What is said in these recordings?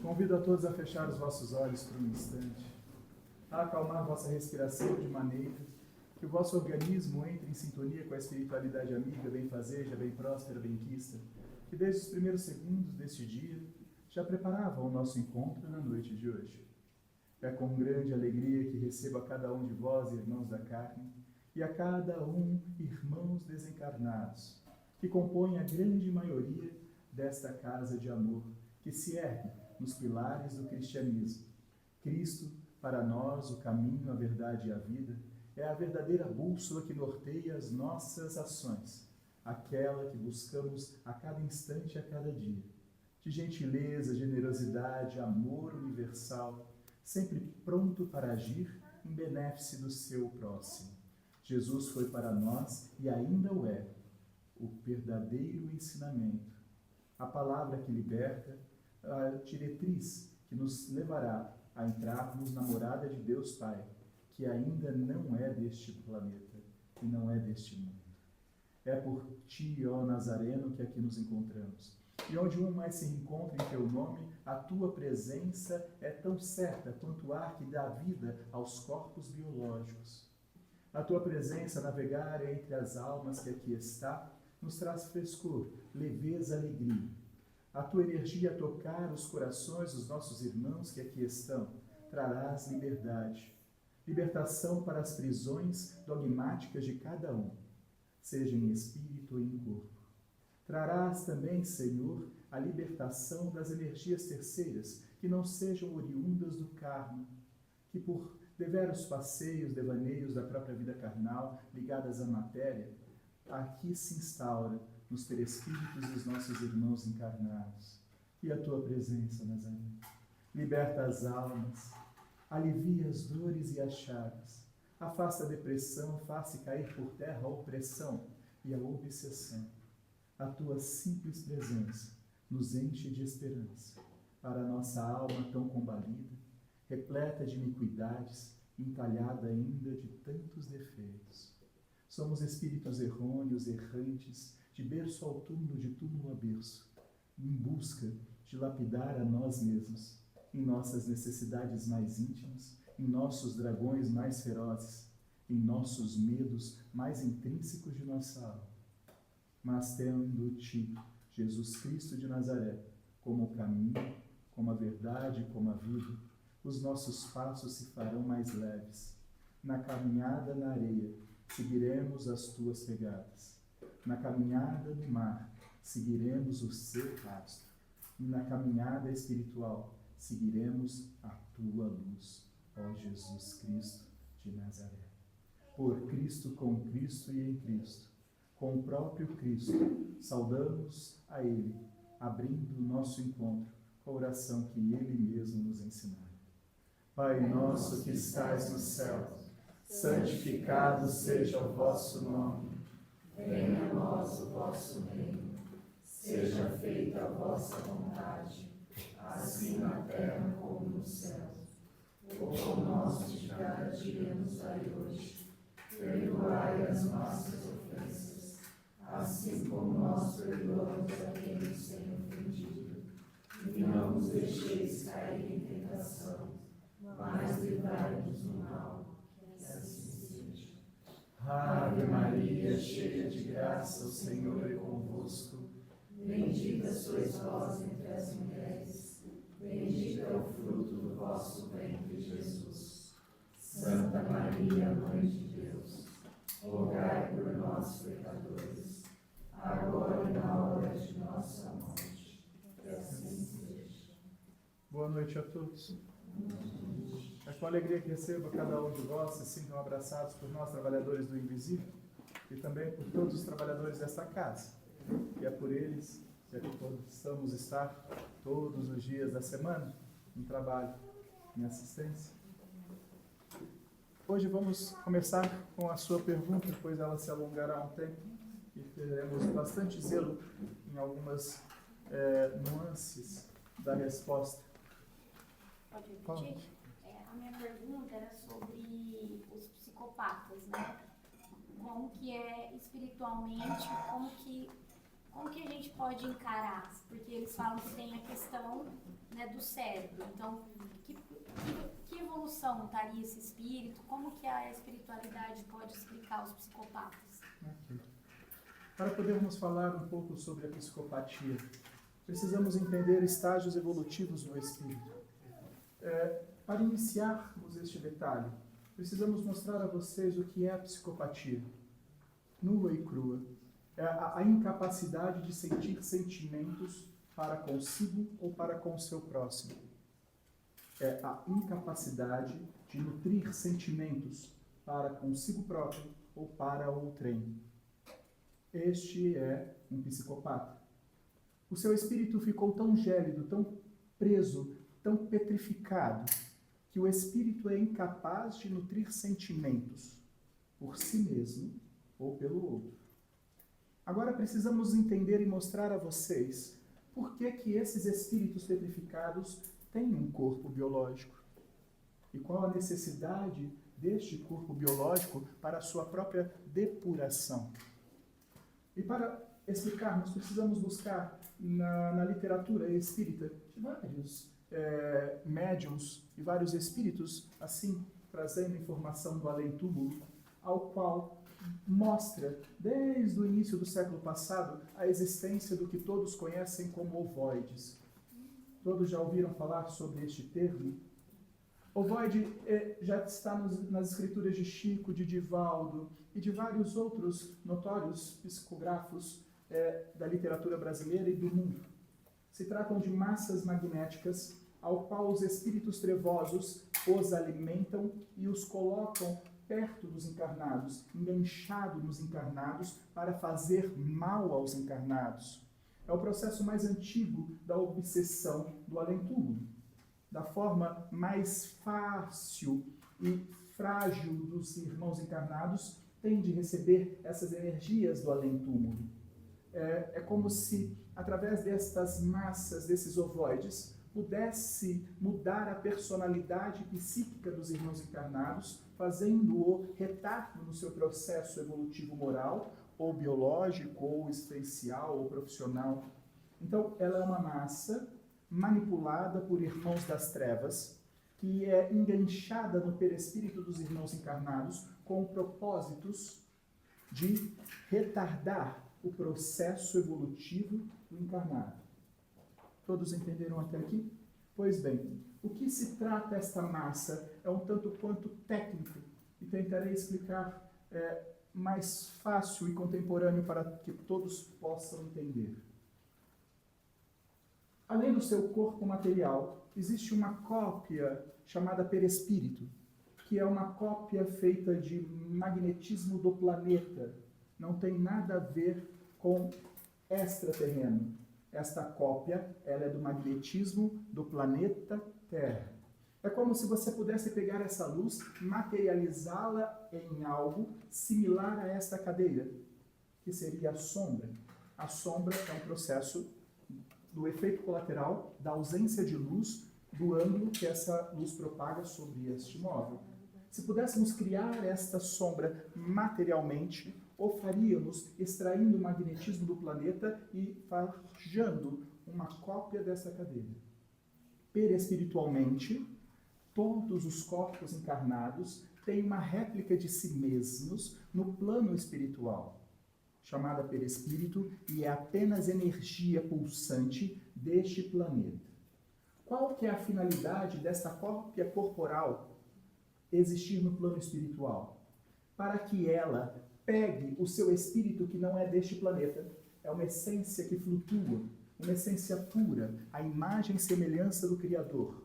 Convido a todos a fechar os vossos olhos por um instante, a acalmar vossa respiração de maneira que o vosso organismo entre em sintonia com a espiritualidade amiga, benfazeja, bem próspera, benquista, que desde os primeiros segundos deste dia já preparava o nosso encontro na noite de hoje. É com grande alegria que recebo a cada um de vós, irmãos da carne, e a cada um, irmãos desencarnados, que compõem a grande maioria desta casa de amor, que se ergue nos pilares do cristianismo. Cristo, para nós, o caminho, a verdade e a vida, é a verdadeira bússola que norteia as nossas ações, aquela que buscamos a cada instante e a cada dia, de gentileza, generosidade, amor universal, sempre pronto para agir em benefício do seu próximo. Jesus foi para nós, e ainda o é, o verdadeiro ensinamento, a palavra que liberta, a diretriz que nos levará a entrarmos na morada de Deus Pai, que ainda não é deste planeta e não é deste mundo. É por ti, ó Nazareno, que aqui nos encontramos. E onde um mais se encontra em teu nome, a tua presença é tão certa quanto o ar que dá vida aos corpos biológicos. A tua presença navegar entre as almas que aqui está, nos traz frescor, leveza, alegria. A tua energia a tocar os corações dos nossos irmãos que aqui estão, trarás liberdade. Libertação para as prisões dogmáticas de cada um, seja em espírito ou em corpo. Trarás também, Senhor, a libertação das energias terceiras, que não sejam oriundas do carne, que por deveros passeios, devaneios da própria vida carnal, ligadas à matéria, aqui se instaura nos perispíritos dos nossos irmãos encarnados. E a tua presença, Nazaré, liberta as almas, alivia as dores e as chagas, afasta a depressão, faça cair por terra a opressão e a obsessão. A tua simples presença nos enche de esperança para a nossa alma tão combalida, repleta de iniquidades, entalhada ainda de tantos defeitos. Somos espíritos errôneos, errantes, de berço ao túmulo, de túmulo a berço, em busca de lapidar a nós mesmos, em nossas necessidades mais íntimas, em nossos dragões mais ferozes, em nossos medos mais intrínsecos de nossa alma. Mas tendo-te, Jesus Cristo de Nazaré, como o caminho, como a verdade, como a vida, os nossos passos se farão mais leves. Na caminhada na areia, seguiremos as tuas pegadas. Na caminhada no mar, seguiremos o seu rastro. E na caminhada espiritual, seguiremos a tua luz, ó Jesus Cristo de Nazaré. Por Cristo, com Cristo e em Cristo, com o próprio Cristo, saudamos a Ele, abrindo o nosso encontro com a oração que Ele mesmo nos ensinou. Pai nosso que estais no céu, santificado seja o vosso nome. Venha a nós o vosso reino. Seja feita a vossa vontade, assim na terra como no céu. O pão nosso de cada dia nos dai hoje. Perdoai as nossas ofensas, assim como nós perdoamos a quem nos tem ofendido. E não nos deixeis cair em tentação, mas livrai-nos do mal. Que assim seja. Ave Maria, cheia de graça, o Senhor é convosco. Bendita sois vós entre as mulheres, bendito é o fruto do vosso ventre, Jesus. Santa Maria, Mãe de Deus, rogai por nós, pecadores, agora e na hora de nossa morte. Que assim seja. Boa noite a todos. É com alegria que recebo cada um de vós, se sintam abraçados por nós, trabalhadores do invisível, e também por todos os trabalhadores desta casa. E é por eles que possamos estar todos os dias da semana em trabalho, em assistência. Hoje vamos começar com a sua pergunta, pois ela se alongará um tempo e teremos bastante zelo em algumas nuances da resposta. Pode repetir? A minha pergunta era sobre os psicopatas, né? Como que é espiritualmente, como que como que a gente pode encarar? Porque eles falam que tem a questão, né, do cérebro. Então, que evolução estaria esse espírito? Como que a espiritualidade pode explicar os psicopatas? Ok. Para podermos falar um pouco sobre a psicopatia, precisamos entender estágios evolutivos do espírito. Para iniciarmos este detalhe, precisamos mostrar a vocês o que é a psicopatia, nua e crua. É a incapacidade de sentir sentimentos para consigo ou para com o seu próximo. É a incapacidade de nutrir sentimentos para consigo próprio ou para outrem. Este é um psicopata. O seu espírito ficou tão gélido, tão preso, tão petrificado, que o espírito é incapaz de nutrir sentimentos por si mesmo ou pelo outro. Agora precisamos entender e mostrar a vocês por que esses espíritos petrificados têm um corpo biológico e qual a necessidade deste corpo biológico para a sua própria depuração. E para explicarmos, precisamos buscar na literatura espírita vários médiuns e vários espíritos, assim, trazendo informação do além-túmulo, ao qual mostra, desde o início do século passado, a existência do que todos conhecem como ovoides. Todos já ouviram falar sobre este termo? Ovoide já está nas escrituras de Chico, de Divaldo e de vários outros notórios psicógrafos da literatura brasileira e do mundo. Se tratam de massas magnéticas ao qual os espíritos trevosos os alimentam e os colocam perto dos encarnados, enganchado nos encarnados para fazer mal aos encarnados. É o processo mais antigo da obsessão do além-túmulo. Da forma mais fácil e frágil dos irmãos encarnados, tem de receber essas energias do além-túmulo. É como se, através destas massas, desses ovoides, pudesse mudar a personalidade psíquica dos irmãos encarnados, fazendo-o retardo no seu processo evolutivo moral, ou biológico, ou existencial, ou profissional. Então, ela é uma massa manipulada por irmãos das trevas, que é enganchada no perispírito dos irmãos encarnados com propósitos de retardar o processo evolutivo do encarnado. Todos entenderam até aqui? Pois bem, o que se trata esta massa é um tanto quanto técnico e tentarei explicar mais fácil e contemporâneo para que todos possam entender. Além do seu corpo material, existe uma cópia chamada perispírito, que é uma cópia feita de magnetismo do planeta. Não tem nada a ver com extraterreno. Esta cópia, ela é do magnetismo do planeta Terra. É como se você pudesse pegar essa luz, materializá-la em algo similar a esta cadeira, que seria a sombra. A sombra é um processo do efeito colateral da ausência de luz, do ângulo que essa luz propaga sobre este móvel. Se pudéssemos criar esta sombra materialmente, o faríamos extraindo o magnetismo do planeta e forjando uma cópia dessa cadeira. Perespiritualmente, todos os corpos encarnados têm uma réplica de si mesmos no plano espiritual, chamada perispírito, e é apenas energia pulsante deste planeta. Qual que é a finalidade desta cópia corporal existir no plano espiritual? Para que ela pegue o seu espírito que não é deste planeta, é uma essência que flutua, uma essência pura, a imagem e semelhança do Criador.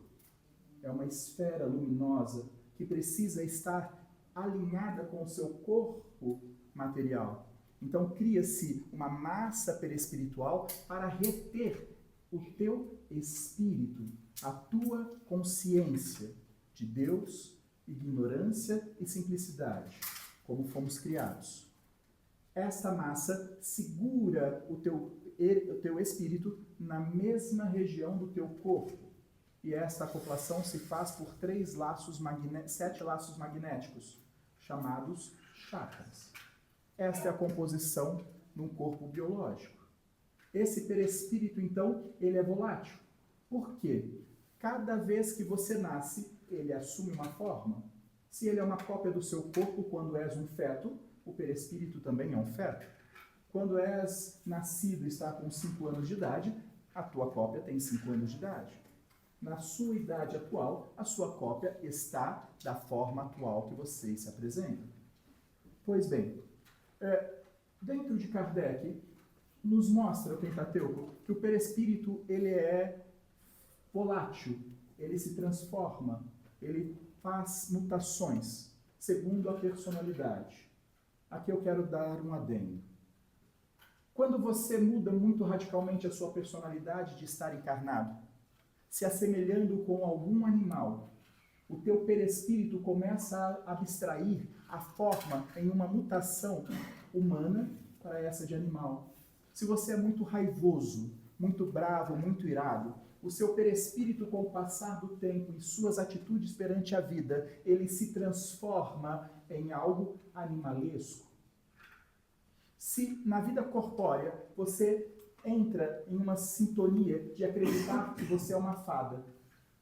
É uma esfera luminosa que precisa estar alinhada com o seu corpo material. Então cria-se uma massa perispiritual para reter o teu espírito, a tua consciência de Deus, ignorância e simplicidade, como fomos criados. Esta massa segura o teu espírito na mesma região do teu corpo. E esta acoplação se faz por 7 laços magnéticos, chamados chakras. Esta é a composição num corpo biológico. Esse perispírito, então, ele é volátil. Por quê? Cada vez que você nasce, ele assume uma forma. Se ele é uma cópia do seu corpo quando és um feto, o perispírito também é um feto. Quando és nascido e está com 5 anos de idade, a tua cópia tem 5 anos de idade. Na sua idade atual, a sua cópia está da forma atual que você se apresenta. Pois bem, dentro de Kardec, nos mostra o Pentateuco que o perispírito ele é volátil, ele se transforma, ele faz mutações segundo a personalidade. Aqui eu quero dar um adendo. Quando você muda muito radicalmente a sua personalidade de estar encarnado, se assemelhando com algum animal, o teu perispírito começa a abstrair a forma em uma mutação humana para essa de animal. Se você é muito raivoso, muito bravo, muito irado, o seu perispírito, com o passar do tempo e suas atitudes perante a vida, ele se transforma em algo animalesco. Se na vida corpórea você entra em uma sintonia de acreditar que você é uma fada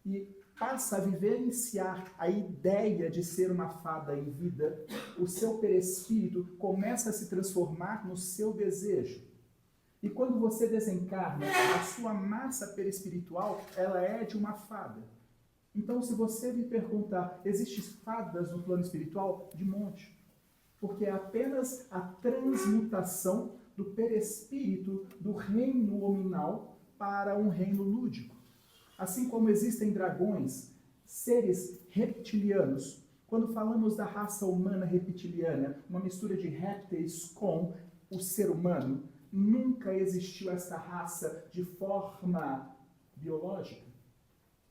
e passa a vivenciar a ideia de ser uma fada em vida, o seu perispírito começa a se transformar no seu desejo. E quando você desencarna, a sua massa perispiritual, ela é de uma fada. Então, se você me perguntar, existem fadas no plano espiritual? De monte. Porque é apenas a transmutação do perispírito do reino hominal para um reino lúdico. Assim como existem dragões, seres reptilianos, quando falamos da raça humana reptiliana, uma mistura de répteis com o ser humano, nunca existiu essa raça de forma biológica.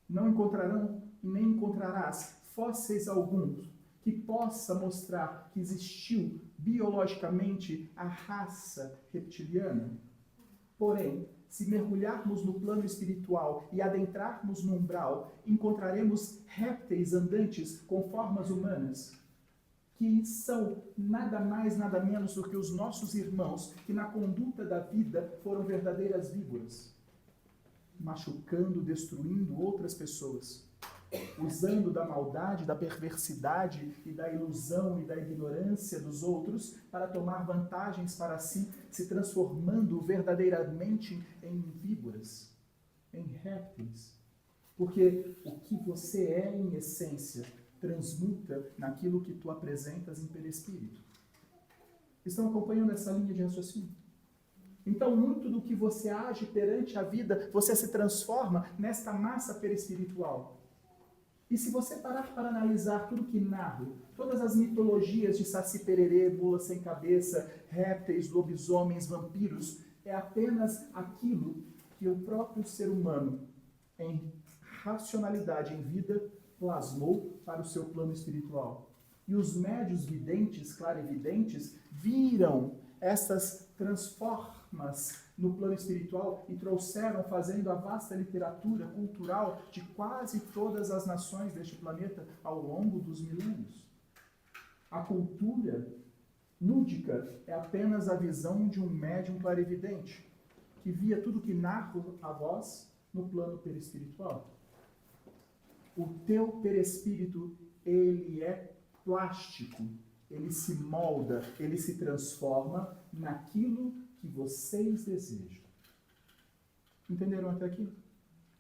Não encontrarão e nem encontrarás fósseis alguns que possa mostrar que existiu biologicamente a raça reptiliana. Porém, se mergulharmos no plano espiritual e adentrarmos no umbral, encontraremos répteis andantes com formas humanas, que são nada mais, nada menos do que os nossos irmãos, que na conduta da vida foram verdadeiras víboras, machucando, destruindo outras pessoas, usando da maldade, da perversidade e da ilusão e da ignorância dos outros para tomar vantagens para si, se transformando verdadeiramente em víboras, em répteis. Porque o que você é em essência transmuta naquilo que tu apresentas em perispírito. Estão acompanhando essa linha de raciocínio? Então, muito do que você age perante a vida, você se transforma nesta massa perispiritual. E se você parar para analisar tudo que narro, todas as mitologias de Saci Pererê, Mula Sem Cabeça, répteis, lobisomens, vampiros, é apenas aquilo que o próprio ser humano, em racionalidade, em vida, plasmou para o seu plano espiritual. E os médios videntes, clarividentes, viram essas transformas no plano espiritual e trouxeram, fazendo a vasta literatura cultural de quase todas as nações deste planeta ao longo dos milênios. A cultura lúdica é apenas a visão de um médium clarividente, que via tudo que narro a vós no plano perispiritual. O teu perispírito, ele é plástico, ele se molda, ele se transforma naquilo que vocês desejam. Entenderam até aqui?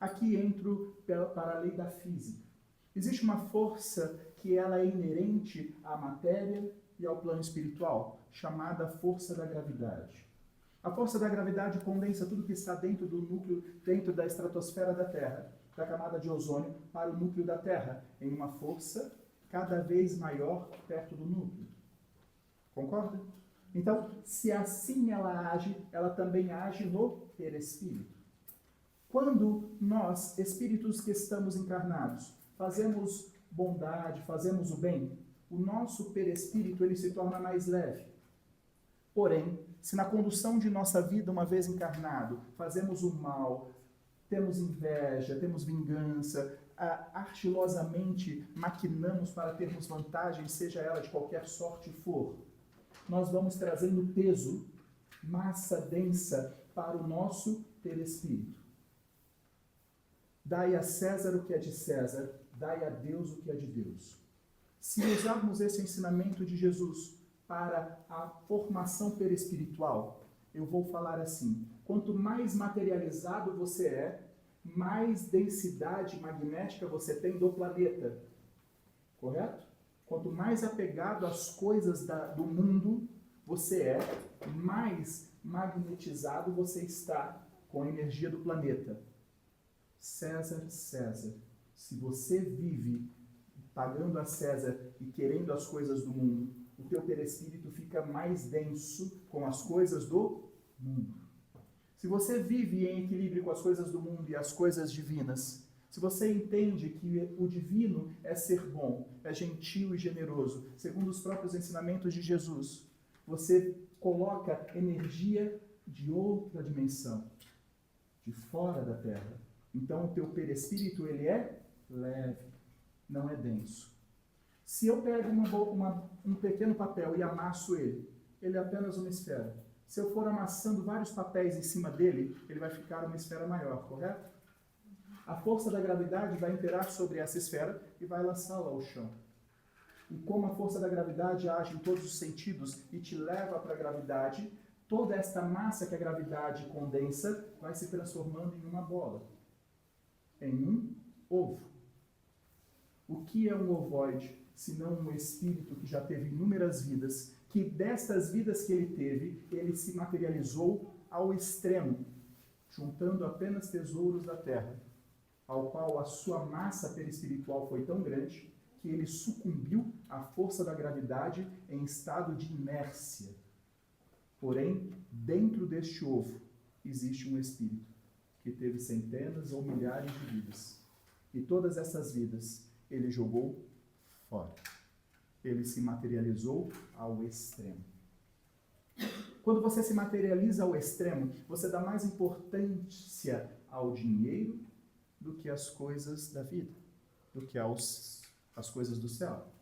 Aqui entro para a lei da física. Existe uma força que ela é inerente à matéria e ao plano espiritual, chamada força da gravidade. A força da gravidade condensa tudo que está dentro do núcleo, dentro da estratosfera da Terra, da camada de ozônio, para o núcleo da Terra, em uma força cada vez maior perto do núcleo. Concorda? Então, se assim ela age, ela também age no perispírito. Quando nós, espíritos que estamos encarnados, fazemos bondade, fazemos o bem, o nosso perispírito ele se torna mais leve. Porém, se na condução de nossa vida, uma vez encarnado, fazemos o mal, temos inveja, temos vingança, artilosamente maquinamos para termos vantagem, seja ela de qualquer sorte for, nós vamos trazendo peso, massa densa para o nosso perispírito. Dai a César o que é de César, dai a Deus o que é de Deus. Se usarmos esse ensinamento de Jesus para a formação perispiritual, eu vou falar assim: quanto mais materializado você é, mais densidade magnética você tem do planeta. Correto? Quanto mais apegado às coisas do mundo você é, mais magnetizado você está com a energia do planeta. César, César. Se você vive pagando a César e querendo as coisas do mundo, o teu perispírito fica mais denso com as coisas do mundo. Se você vive em equilíbrio com as coisas do mundo e as coisas divinas, se você entende que o divino é ser bom, é gentil e generoso, segundo os próprios ensinamentos de Jesus, você coloca energia de outra dimensão, de fora da Terra. Então o teu perispírito ele é leve, não é denso. Se eu pego um pequeno papel e amasso ele é apenas uma esfera. Se eu for amassando vários papéis em cima dele, ele vai ficar uma esfera maior, correto? A força da gravidade vai imperar sobre essa esfera e vai lançá-la ao chão. E como a força da gravidade age em todos os sentidos e te leva para a gravidade, toda esta massa que a gravidade condensa vai se transformando em uma bola, em um ovo. O que é um ovoide, senão um espírito que já teve inúmeras vidas, que destas vidas que ele teve, ele se materializou ao extremo, juntando apenas tesouros da terra, ao qual a sua massa perispiritual foi tão grande que ele sucumbiu à força da gravidade em estado de inércia. Porém, dentro deste ovo existe um espírito que teve centenas ou milhares de vidas. E todas essas vidas ele jogou fora. Ele se materializou ao extremo. Quando você se materializa ao extremo, você dá mais importância ao dinheiro do que às coisas da vida, do que às coisas do céu.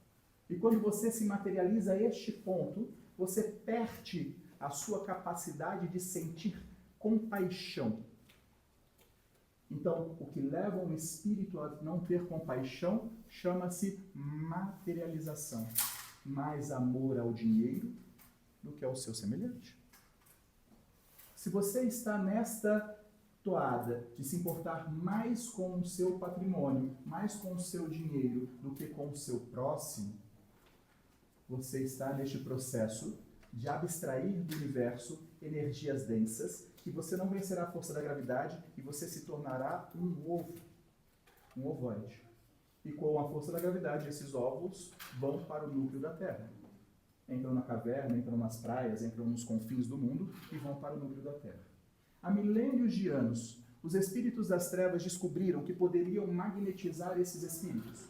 E quando você se materializa a este ponto, você perde a sua capacidade de sentir compaixão. Então, o que leva um espírito a não ter compaixão chama-se materialização. Mais amor ao dinheiro do que ao seu semelhante. Se você está nesta toada de se importar mais com o seu patrimônio, mais com o seu dinheiro do que com o seu próximo, você está neste processo de abstrair do universo energias densas, que você não vencerá a força da gravidade e você se tornará um ovo, um ovoide. E com a força da gravidade, esses ovos vão para o núcleo da Terra. Entram na caverna, entram nas praias, entram nos confins do mundo e vão para o núcleo da Terra. Há milênios de anos, os espíritos das trevas descobriram que poderiam magnetizar esses espíritos.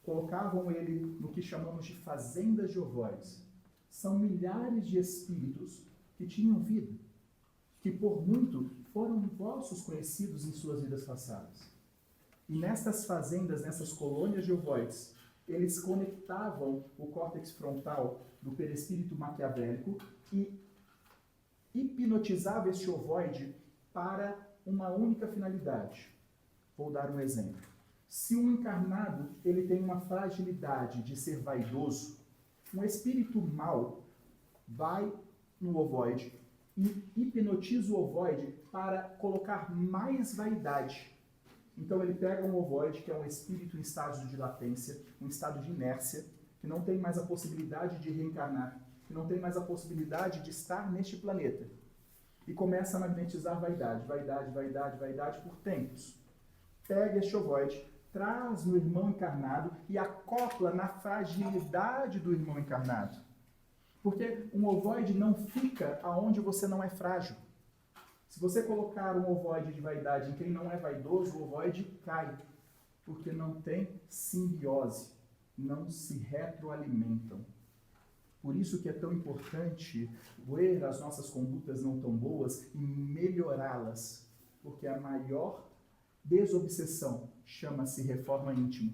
Colocavam ele no que chamamos de fazendas de ovoides. São milhares de espíritos que tinham vida, que por muito foram vossos conhecidos em suas vidas passadas. E nestas fazendas, nessas colônias de ovoides, eles conectavam o córtex frontal do perispírito maquiavélico e hipnotizavam este ovoide para uma única finalidade. Vou dar um exemplo. Se um encarnado ele tem uma fragilidade de ser vaidoso, um espírito mau vai no ovoide e hipnotiza o ovoide para colocar mais vaidade. Então ele pega um ovoide, que é um espírito em estado de latência, um estado de inércia, que não tem mais a possibilidade de reencarnar, que não tem mais a possibilidade de estar neste planeta. E começa a magnetizar vaidade, vaidade, vaidade, vaidade por tempos. Pega este ovoide, traz no irmão encarnado e acopla na fragilidade do irmão encarnado. Porque um ovoide não fica aonde você não é frágil. Se você colocar um ovoide de vaidade em quem não é vaidoso, o ovoide cai, porque não tem simbiose, não se retroalimentam. Por isso que é tão importante ver as nossas condutas não tão boas e melhorá-las, porque a maior desobsessão chama-se reforma íntima,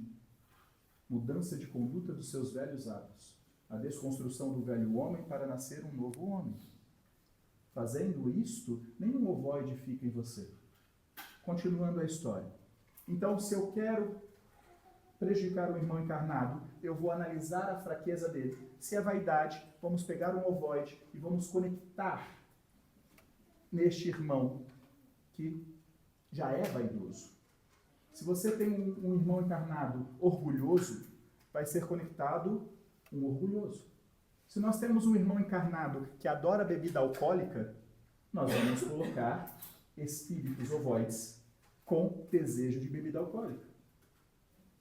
mudança de conduta dos seus velhos hábitos, a desconstrução do velho homem para nascer um novo homem. Fazendo isto, nenhum ovoide fica em você. Continuando a história. Então, se eu quero prejudicar um irmão encarnado, eu vou analisar a fraqueza dele. Se é vaidade, vamos pegar um ovoide e vamos conectar neste irmão que já é vaidoso. Se você tem um irmão encarnado orgulhoso, vai ser conectado um orgulhoso. Se nós temos um irmão encarnado que adora bebida alcoólica, nós vamos colocar espíritos ovoides com desejo de bebida alcoólica.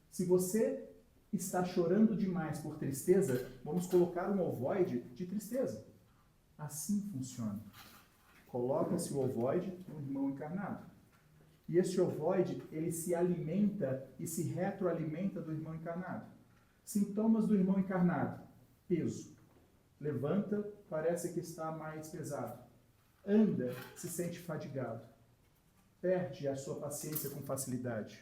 Se você está chorando demais por tristeza, vamos colocar um ovoide de tristeza. Assim funciona. Coloca-se o ovoide no irmão encarnado. E este ovoide, ele se alimenta e se retroalimenta do irmão encarnado. Sintomas do irmão encarnado: peso. Levanta, parece que está mais pesado. Anda, se sente fadigado. Perde a sua paciência com facilidade.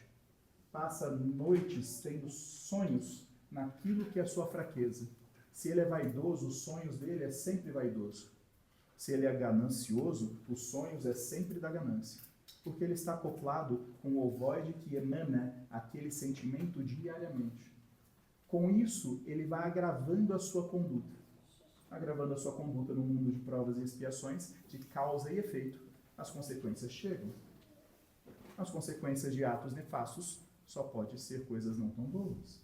Passa noites tendo sonhos naquilo que é a sua fraqueza. Se ele é vaidoso, os sonhos dele é sempre vaidoso. Se ele é ganancioso, os sonhos é sempre da ganância. Porque ele está acoplado com o ovoide que emana aquele sentimento diariamente. Com isso, ele vai agravando a sua conduta. Agravando a sua conduta no mundo de provas e expiações, de causa e efeito, as consequências chegam. As consequências de atos nefastos só pode ser coisas não tão boas.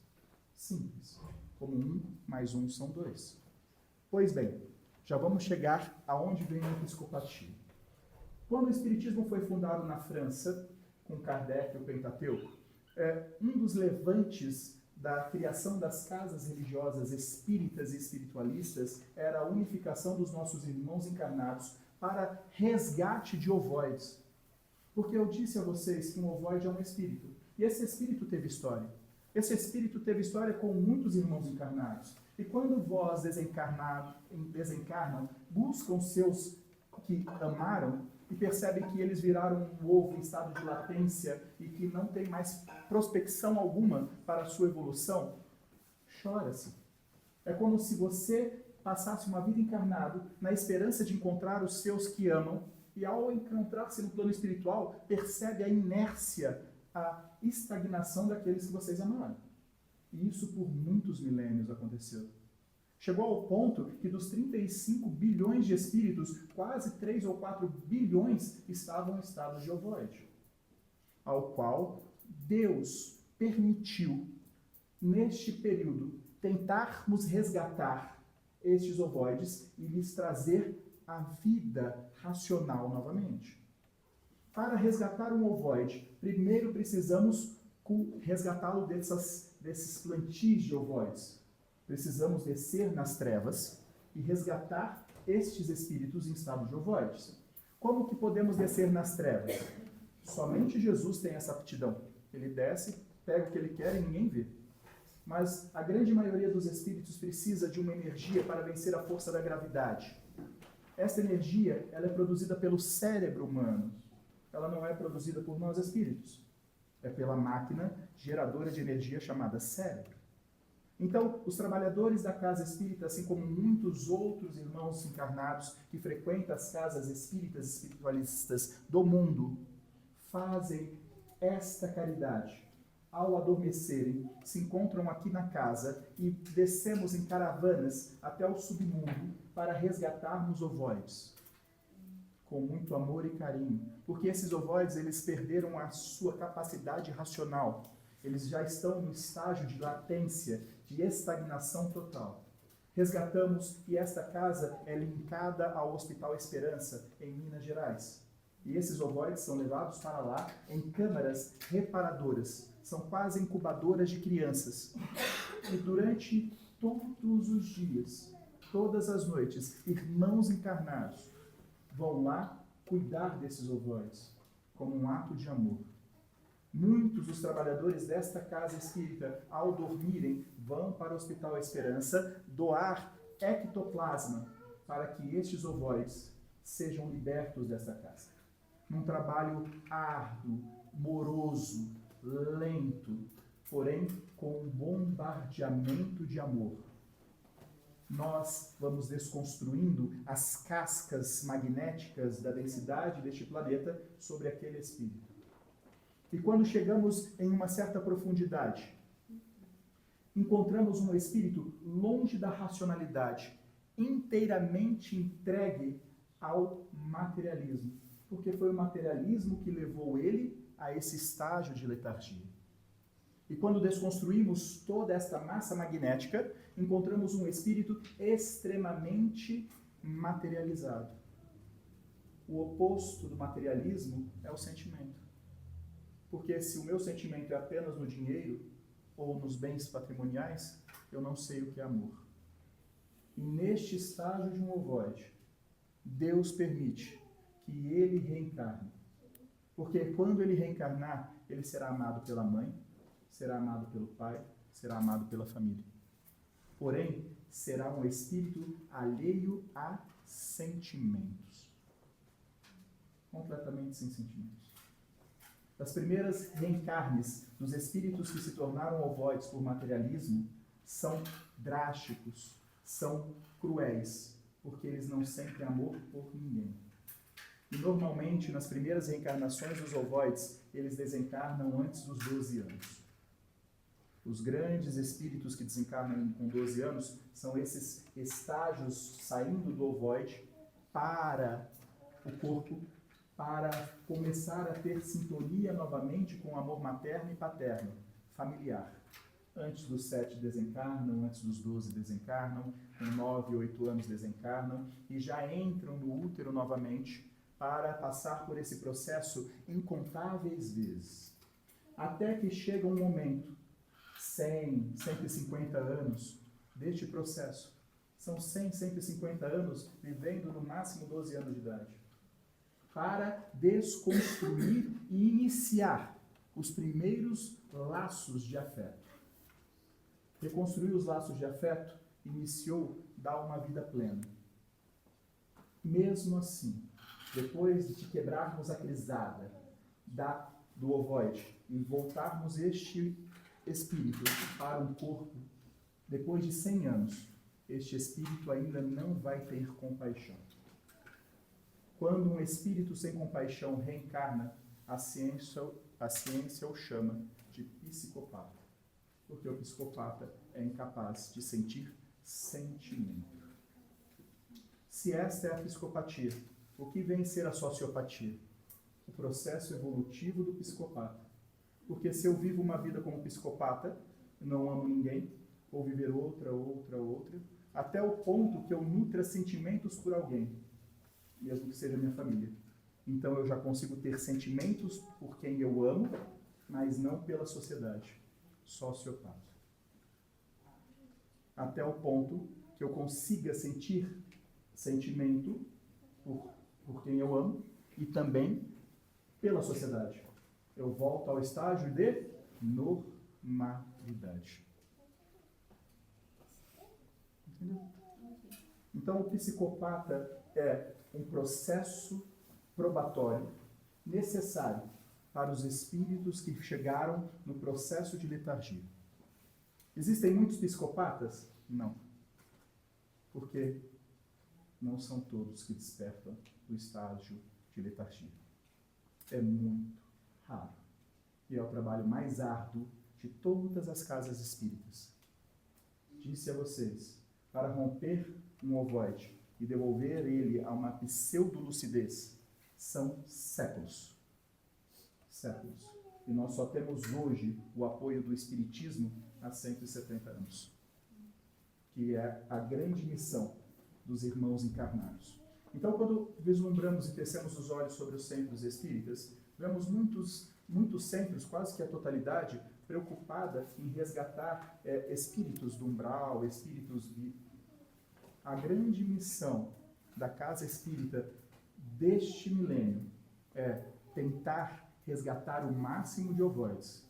Simples. Como 1 mais 1 são 2. Pois bem, já vamos chegar aonde vem a psicopatia. Quando o Espiritismo foi fundado na França, com Kardec e o Pentateuco, um dos levantes da criação das casas religiosas espíritas e espiritualistas era a unificação dos nossos irmãos encarnados para resgate de ovoides. Porque eu disse a vocês que um ovoide é um espírito. E esse espírito teve história. Esse espírito teve história com muitos irmãos encarnados. E quando vós desencarnam, buscam seus que amaram e percebem que eles viraram um ovo em estado de latência e que não tem mais prospecção alguma para a sua evolução, chora-se. É como se você passasse uma vida encarnado na esperança de encontrar os seus que amam e ao encontrar-se no plano espiritual, percebe a inércia, a estagnação daqueles que vocês amaram. E isso por muitos milênios aconteceu. Chegou ao ponto que dos 35 bilhões de espíritos, quase 3 ou 4 bilhões estavam em estado de ovoide, ao qual Deus permitiu, neste período, tentarmos resgatar estes ovoides e lhes trazer a vida racional novamente. Para resgatar um ovoide, primeiro precisamos resgatá-lo desses plantios de ovoides. Precisamos descer nas trevas e resgatar estes espíritos em estado de ovoides. Como que podemos descer nas trevas? Somente Jesus tem essa aptidão. Ele desce, pega o que ele quer e ninguém vê. Mas a grande maioria dos espíritos precisa de uma energia para vencer a força da gravidade. Essa energia, ela é produzida pelo cérebro humano. Ela não é produzida por nós espíritos. É pela máquina geradora de energia chamada cérebro. Então, os trabalhadores da casa espírita, assim como muitos outros irmãos encarnados que frequentam as casas espíritas e espiritualistas do mundo, fazem esta caridade. Ao adormecerem, se encontram aqui na casa e descemos em caravanas até o submundo para resgatarmos ovoides. Com muito amor e carinho, porque esses ovoides, eles perderam a sua capacidade racional. Eles já estão no estágio de latência, de estagnação total. Resgatamos e esta casa é linkada ao Hospital Esperança, em Minas Gerais. E esses ovoides são levados para lá em câmaras reparadoras. São quase incubadoras de crianças. E durante todos os dias, todas as noites, irmãos encarnados vão lá cuidar desses ovoides, como um ato de amor. Muitos dos trabalhadores desta casa espírita, ao dormirem, vão para o Hospital Esperança doar ectoplasma para que estes ovoides sejam libertos desta casa. Num trabalho árduo, moroso, lento, porém com um bombardeamento de amor. nós vamos desconstruindo as cascas magnéticas da densidade deste planeta sobre aquele espírito. E quando chegamos em uma certa profundidade, encontramos um espírito longe da racionalidade, inteiramente entregue ao materialismo, porque foi o materialismo que levou ele a esse estágio de letargia. E quando desconstruímos toda esta massa magnética, encontramos um espírito extremamente materializado. O oposto do materialismo é o sentimento. Porque se o meu sentimento é apenas no dinheiro ou nos bens patrimoniais, eu não sei o que é amor. E neste estágio de um ovoide, Deus permite que ele reencarne. Porque quando ele reencarnar, ele será amado pela mãe, será amado pelo pai, será amado pela família. Porém, será um espírito alheio a sentimentos. Completamente sem sentimentos. As primeiras reencarnes dos espíritos que se tornaram ovoides por materialismo são drásticos, são cruéis, porque eles não sentem amor por ninguém. E normalmente, nas primeiras reencarnações dos ovoides, eles desencarnam antes dos 12 anos. Os grandes espíritos que desencarnam com 12 anos são esses estágios saindo do ovoide para o corpo, para começar a ter sintonia novamente com o amor materno e paterno, familiar. Antes dos 7 desencarnam, antes dos 12 desencarnam, com 9, 8 anos desencarnam e já entram no útero novamente para passar por esse processo incontáveis vezes. Até que chega um momento, 100, 150 anos deste processo. São 100, 150 anos vivendo no máximo 12 anos de idade. Para desconstruir e iniciar os primeiros laços de afeto. Reconstruir os laços de afeto iniciou dar uma vida plena. Mesmo assim, depois de quebrarmos a crisada do ovoide e voltarmos este espírito para um corpo, depois de 100 anos, este espírito ainda não vai ter compaixão. Quando um espírito sem compaixão reencarna, a ciência o chama de psicopata, porque o psicopata é incapaz de sentir sentimento. Se esta é a psicopatia, o que vem ser a sociopatia? O processo evolutivo do psicopata. Porque se eu vivo uma vida como psicopata, não amo ninguém, vou viver outra, até o ponto que eu nutra sentimentos por alguém, mesmo que seja minha família. Então eu já consigo ter sentimentos por quem eu amo, mas não pela sociedade. Sociopata. Até o ponto que eu consiga sentir sentimento por quem eu amo e também pela sociedade. Eu volto ao estágio de normalidade. Entendeu? Então, o psicopata é um processo probatório necessário para os espíritos que chegaram no processo de letargia. Existem muitos psicopatas? Não. Porque não são todos que despertam do estágio de letargia. É muito raro. E é o trabalho mais árduo de todas as casas espíritas. Disse a vocês, para romper um ovoide e devolver ele a uma pseudo-lucidez, são séculos. Séculos. E nós só temos hoje o apoio do Espiritismo há 170 anos. Que é a grande missão dos irmãos encarnados. Então, quando vislumbramos e tecemos os olhos sobre os centros espíritas, vemos muitos centros, quase que a totalidade, preocupada em resgatar espíritos do umbral, espíritos de... A grande missão da casa espírita deste milênio é tentar resgatar o máximo de ovoides.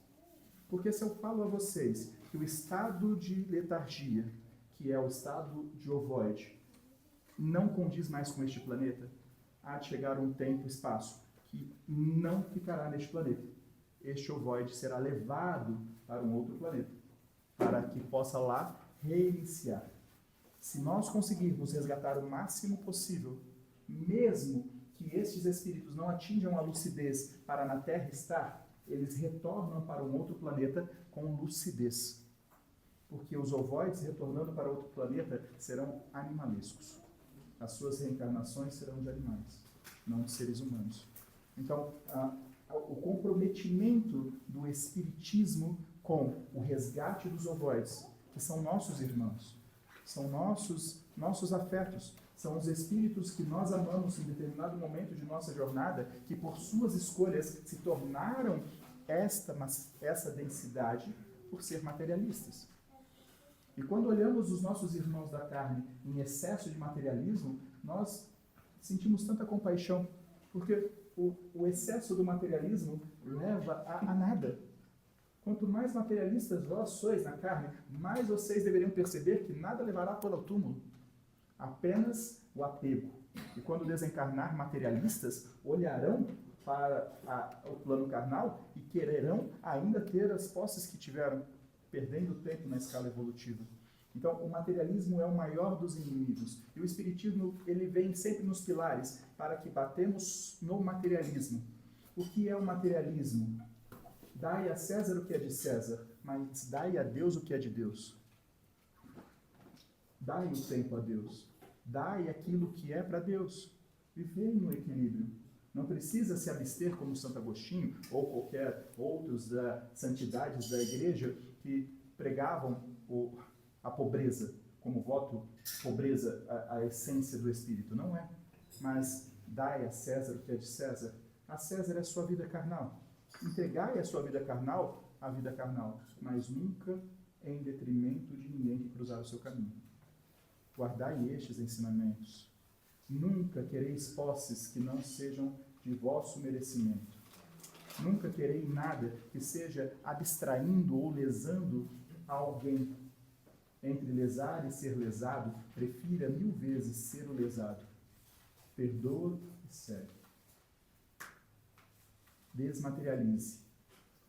Porque se eu falo a vocês que o estado de letargia, que é o estado de ovoide, não condiz mais com este planeta, há de chegar um tempo e espaço que não ficará neste planeta. Este ovoide será levado para um outro planeta, para que possa lá reiniciar. Se nós conseguirmos resgatar o máximo possível, mesmo que estes espíritos não atinjam a lucidez para na Terra estar, eles retornam para um outro planeta com lucidez. Porque os ovoides retornando para outro planeta serão animalescos. As suas reencarnações serão de animais, não de seres humanos. Então, o comprometimento do espiritismo com o resgate dos ovoides, que são nossos irmãos, são nossos afetos, são os espíritos que nós amamos em determinado momento de nossa jornada, que por suas escolhas se tornaram essa densidade por ser materialistas. E quando olhamos os nossos irmãos da carne em excesso de materialismo, nós sentimos tanta compaixão, porque o excesso do materialismo leva a nada. Quanto mais materialistas vós sois na carne, mais vocês deveriam perceber que nada levará para o túmulo. Apenas o apego. E quando desencarnar materialistas, olharão para o plano carnal e quererão ainda ter as posses que tiveram, perdendo tempo na escala evolutiva. Então, o materialismo é o maior dos inimigos. E o espiritismo, ele vem sempre nos pilares para que batemos no materialismo. O que é o materialismo? Dai a César o que é de César, mas dai a Deus o que é de Deus. Dai o tempo a Deus. Dai aquilo que é para Deus. Vivei no equilíbrio. Não precisa se abster como Santo Agostinho ou qualquer outros santidades da igreja que pregavam a pobreza como voto, pobreza, a essência do Espírito. Não é. Mas dai a César o que é de César. A César é a sua vida carnal. Entregai a sua vida carnal à vida carnal, mas nunca em detrimento de ninguém que cruzar o seu caminho. Guardai estes ensinamentos. Nunca quereis posses que não sejam de vosso merecimento. Nunca querei nada que seja abstraindo ou lesando alguém. Entre lesar e ser lesado, prefira 1000 vezes ser o lesado. Perdoa e segue. Desmaterialize.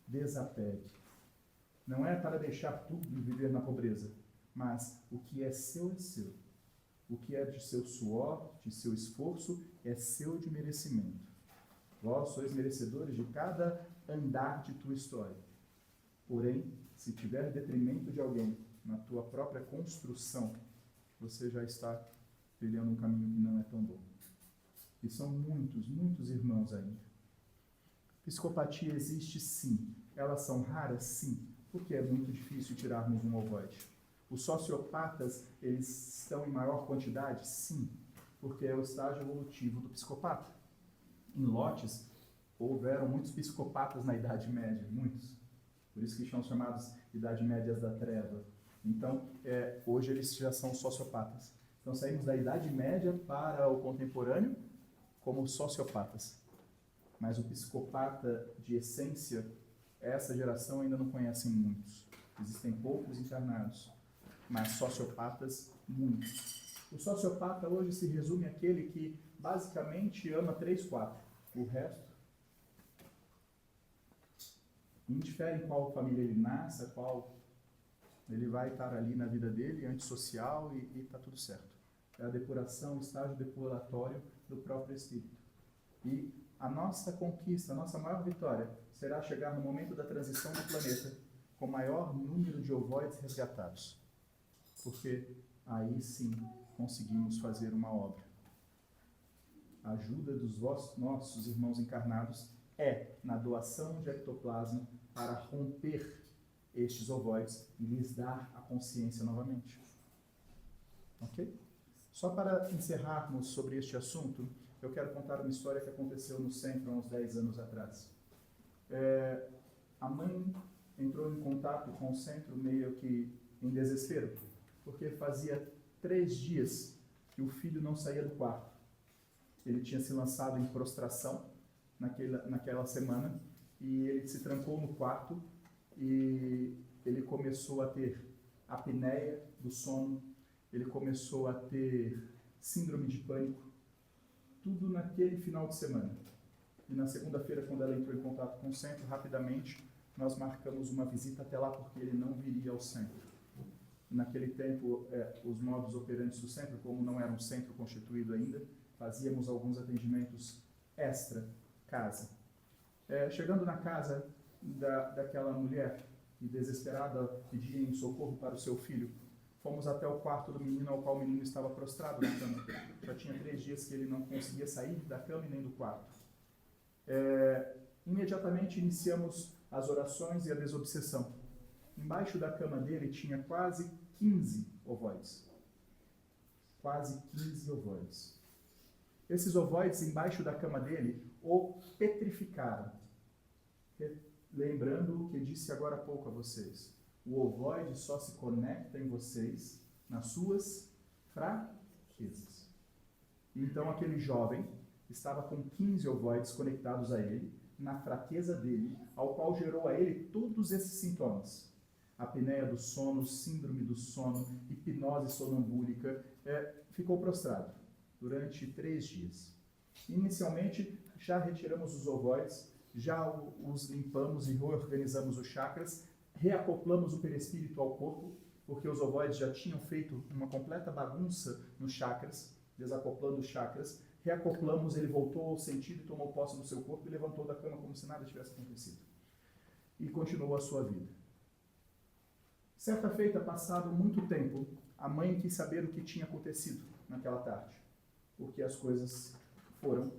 Desapegue. Não é para deixar tudo e viver na pobreza, mas o que é seu é seu. O que é de seu suor, de seu esforço, é seu de merecimento. Vós sois merecedores de cada andar de tua história. Porém, se tiver detrimento de alguém na tua própria construção, você já está trilhando um caminho que não é tão bom. E são muitos, muitos irmãos ainda. Psicopatia existe sim. Elas são raras? Sim. Porque é muito difícil tirarmos um ovoide. Os sociopatas, eles estão em maior quantidade? Sim. Porque é o estágio evolutivo do psicopata. Em lotes, houveram muitos psicopatas na Idade Média, muitos. Por isso que são chamados Idade Médias da Treva. Então, hoje eles já são sociopatas. Então, saímos da Idade Média para o contemporâneo como sociopatas. Mas o psicopata de essência, essa geração ainda não conhece muitos. Existem poucos encarnados, mas sociopatas, muitos. O sociopata hoje se resume àquele que basicamente ama 3, 4. O resto, indifere em qual família ele nasce, qual ele vai estar ali na vida dele, antissocial e está tudo certo. É a depuração, o estágio depuratório do próprio espírito. E a nossa conquista, a nossa maior vitória será chegar no momento da transição do planeta com o maior número de ovoides resgatados. Porque aí sim conseguimos fazer uma obra. A ajuda dos nossos irmãos encarnados é na doação de ectoplasma para romper estes ovoides e lhes dar a consciência novamente. Ok? Só para encerrarmos sobre este assunto, eu quero contar uma história que aconteceu no centro há uns 10 anos atrás. A mãe entrou em contato com o centro meio que em desespero, porque fazia 3 dias que o filho não saía do quarto. Ele tinha se lançado em prostração naquela semana e ele se trancou no quarto e ele começou a ter apneia do sono, ele começou a ter síndrome de pânico, tudo naquele final de semana. E na segunda-feira, quando ela entrou em contato com o centro, rapidamente nós marcamos uma visita até lá porque ele não viria ao centro. Naquele tempo, os modus operantes do centro, como não era um centro constituído ainda, fazíamos alguns atendimentos extra casa. Chegando na casa daquela mulher, que desesperada pedia em socorro para o seu filho, fomos até o quarto do menino, ao qual o menino estava prostrado na cama. Já tinha 3 dias que ele não conseguia sair da cama e nem do quarto. Imediatamente iniciamos as orações e a desobsessão. Embaixo da cama dele tinha quase 15 ovoides. Quase 15 ovoides. Esses ovoides embaixo da cama dele o petrificaram. Lembrando o que disse agora há pouco a vocês. O ovoide só se conecta em vocês nas suas fraquezas. Então aquele jovem estava com 15 ovoides conectados a ele, na fraqueza dele, ao qual gerou a ele todos esses sintomas. Apneia do sono, síndrome do sono, hipnose sonambúlica, ficou prostrado durante 3 dias. Inicialmente, já retiramos os ovoides, já os limpamos e reorganizamos os chakras, reacoplamos o perispírito ao corpo, porque os ovoides já tinham feito uma completa bagunça nos chakras, desacoplando os chakras, reacoplamos, ele voltou ao sentido e tomou posse do seu corpo e levantou da cama como se nada tivesse acontecido. E continuou a sua vida. Certa feita, passado muito tempo, a mãe quis saber o que tinha acontecido naquela tarde, porque as coisas foram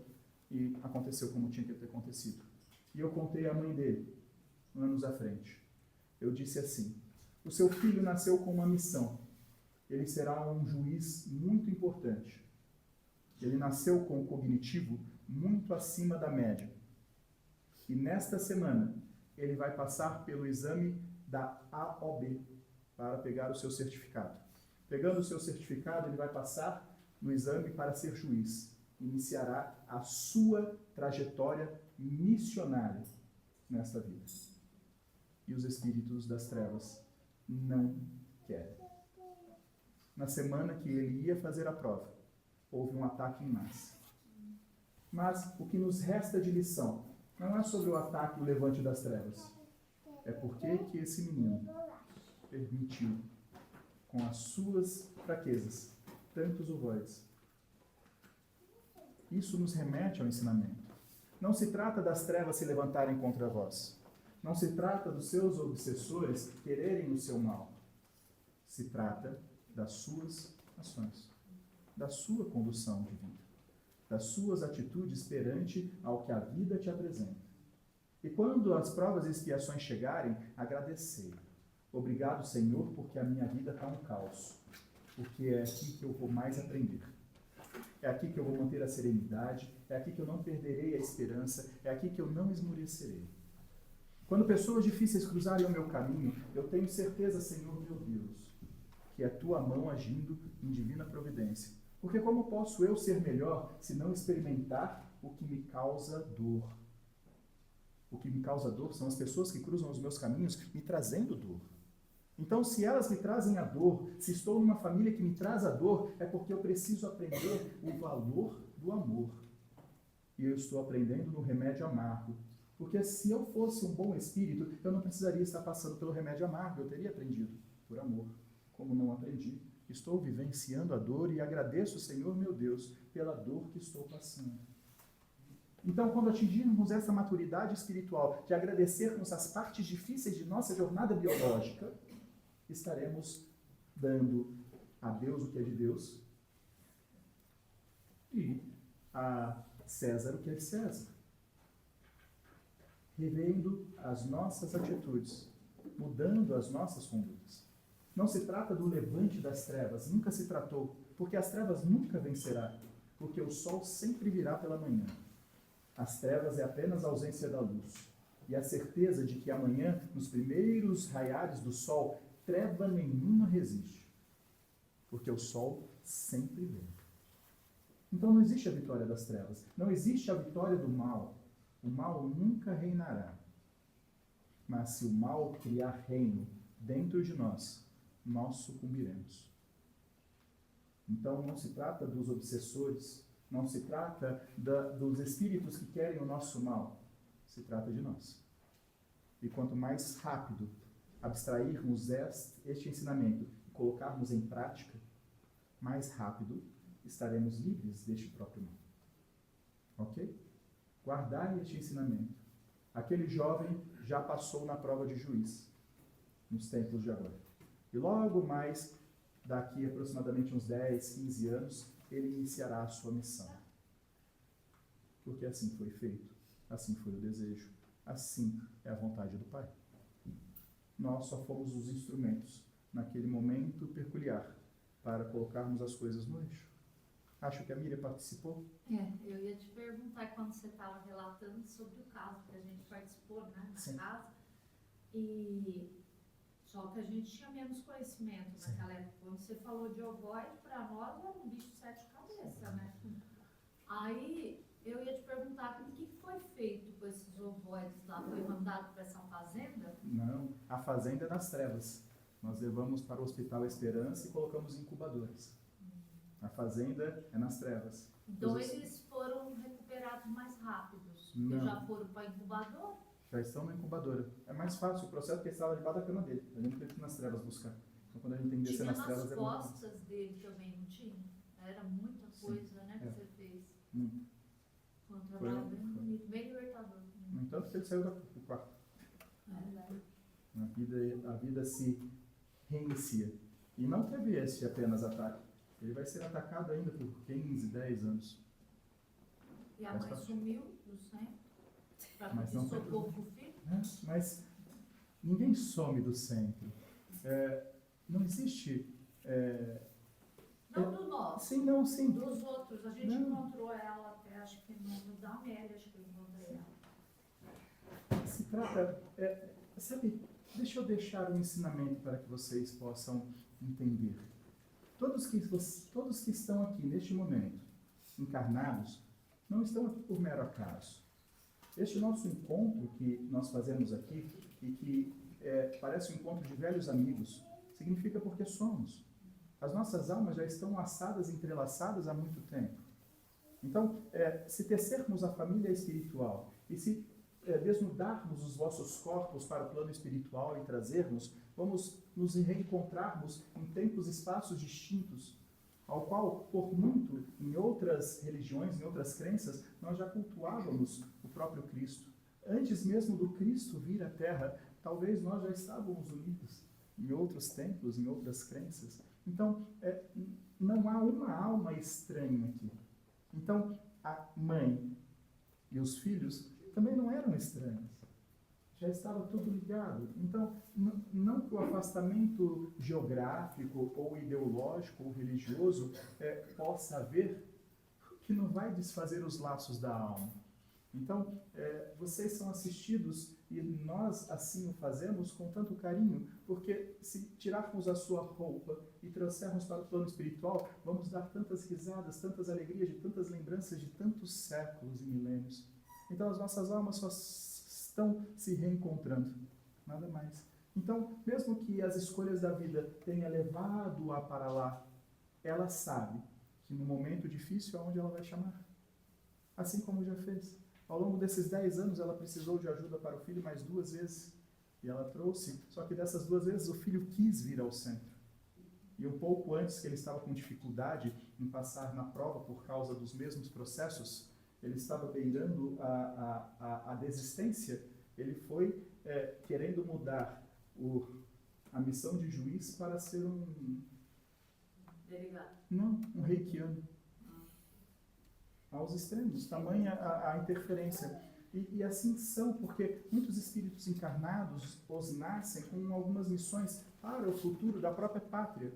e aconteceu como tinha que ter acontecido. E eu contei à mãe dele, anos à frente. Eu disse assim: o seu filho nasceu com uma missão. Ele será um juiz muito importante. Ele nasceu com um cognitivo muito acima da média. E nesta semana, ele vai passar pelo exame da AOB para pegar o seu certificado. Pegando o seu certificado, ele vai passar no exame para ser juiz. Iniciará a sua trajetória missionária nesta vida. E os espíritos das trevas não querem. Na semana que ele ia fazer a prova, houve um ataque em massa. Mas o que nos resta de lição não é sobre o ataque e o levante das trevas. É porque que esse menino permitiu, com as suas fraquezas, tantos ovoides. Isso nos remete ao ensinamento. Não se trata das trevas se levantarem contra vós. Não se trata dos seus obsessores quererem o seu mal. Se trata das suas ações, da sua condução de vida, das suas atitudes perante ao que a vida te apresenta. E quando as provas e expiações chegarem, agradecei. Obrigado, Senhor, porque a minha vida está um caos. Porque é aqui que eu vou mais aprender. É aqui que eu vou manter a serenidade, é aqui que eu não perderei a esperança, é aqui que eu não esmorecerei. Quando pessoas difíceis cruzarem o meu caminho, eu tenho certeza, Senhor meu Deus, que é a tua mão agindo em divina providência. Porque como posso eu ser melhor se não experimentar o que me causa dor? O que me causa dor são as pessoas que cruzam os meus caminhos me trazendo dor. Então, se elas me trazem a dor, se estou numa família que me traz a dor, é porque eu preciso aprender o valor do amor. E eu estou aprendendo no remédio amargo. Porque se eu fosse um bom espírito, eu não precisaria estar passando pelo remédio amargo, eu teria aprendido por amor. Como não aprendi, estou vivenciando a dor e agradeço, Senhor meu Deus, pela dor que estou passando. Então, quando atingirmos essa maturidade espiritual de agradecermos as partes difíceis de nossa jornada biológica, estaremos dando a Deus o que é de Deus e a César o que é de César. Revendo as nossas atitudes, mudando as nossas condutas. Não se trata do levante das trevas, nunca se tratou, porque as trevas nunca vencerá, porque o sol sempre virá pela manhã. As trevas é apenas a ausência da luz. E a certeza de que amanhã, nos primeiros raiares do sol, treva nenhuma resiste. Porque o sol sempre vem. Então não existe a vitória das trevas. Não existe a vitória do mal. O mal nunca reinará. Mas se o mal criar reino dentro de nós, nós sucumbiremos. Então não se trata dos obsessores, não se trata dos espíritos que querem o nosso mal. Se trata de nós. E quanto mais rápido abstrairmos este ensinamento, colocarmos em prática, mais rápido estaremos livres deste próprio mal. Ok? Guardai este ensinamento. Aquele jovem já passou na prova de juiz, nos tempos de agora. E logo mais, daqui aproximadamente uns 10, 15 anos, ele iniciará a sua missão. Porque assim foi feito, assim foi o desejo, assim é a vontade do Pai. Nós só fomos os instrumentos, naquele momento peculiar, para colocarmos as coisas no eixo. Acho que a Miriam participou. Eu ia te perguntar quando você estava relatando sobre o caso que a gente participou, né, na Sim. casa, e só que a gente tinha menos conhecimento Sim. naquela época. Quando você falou de ovoide, para nós era um bicho de 7 cabeças, né? Aí eu ia te perguntar o que foi feito com esses ovoides lá? Foi mandado para essa fazenda? Não, a fazenda é nas trevas. Nós levamos para o Hospital Esperança e colocamos em incubadores. A fazenda é nas trevas. Então eles foram recuperados mais rápidos, porque Não. já foram para incubador? Já estão na incubadora. É mais fácil o processo porque estava debaixo da cama dele. A gente tem que ir nas trevas buscar. Então quando a gente tem que descer Tinha nas nas trevas é muito costas dele também, não tinha? Era muita coisa, né, que É. você fez. muito. Foi um trabalho bem Foi. bonito, bem libertador. No entanto, ele saiu do quarto. A vida se reinicia. E não teve esse apenas ataque. Ele vai ser atacado ainda por 15, 10 anos. E a Faz mãe parte. sumiu do centro para Mas pedir não tem socorro pro filho? Né? Mas ninguém some do centro. Não existe... Não do nosso, Sim, não, sim. dos outros. A gente Não. encontrou ela até, acho que no da Amélia, acho que eu encontrei ela. Se trata... sabe, deixa eu deixar um ensinamento para que vocês possam entender. Todos que estão aqui neste momento, encarnados, não estão aqui por mero acaso. Este nosso encontro que nós fazemos aqui, e que parece um encontro de velhos amigos, significa porque somos. As nossas almas já estão laçadas, entrelaçadas há muito tempo. Então, se tecermos a família espiritual e se desnudarmos os vossos corpos para o plano espiritual e trazermos, vamos nos reencontrarmos em tempos e espaços distintos, ao qual, por muito, em outras religiões, em outras crenças, nós já cultuávamos o próprio Cristo. Antes mesmo do Cristo vir à Terra, talvez nós já estávamos unidos em outros templos, em outras crenças. Então, não há uma alma estranha aqui. Então, a mãe e os filhos também não eram estranhos. Já estava tudo ligado. Então, não que o afastamento geográfico, ou ideológico, ou religioso possa haver, que não vai desfazer os laços da alma. Então, vocês são assistidos e nós assim o fazemos com tanto carinho, porque se tirarmos a sua roupa e trouxermos para o plano espiritual, vamos dar tantas risadas, tantas alegrias, de tantas lembranças de tantos séculos e milênios. Então, as nossas almas só estão se reencontrando, nada mais. Então, mesmo que as escolhas da vida tenham levado-a para lá, ela sabe que no momento difícil é onde ela vai chamar. Assim como já fez. Ao longo desses 10 anos, ela precisou de ajuda para o filho mais 2 vezes. E ela trouxe, só que dessas 2 vezes o filho quis vir ao centro. E um pouco antes que ele estava com dificuldade em passar na prova por causa dos mesmos processos, ele estava beirando a desistência, ele foi querendo mudar a missão de juiz para ser Delegado. Não, um reikiano. Aos extremos, tamanha a interferência. E assim são, porque muitos espíritos encarnados os nascem com algumas missões para o futuro da própria pátria.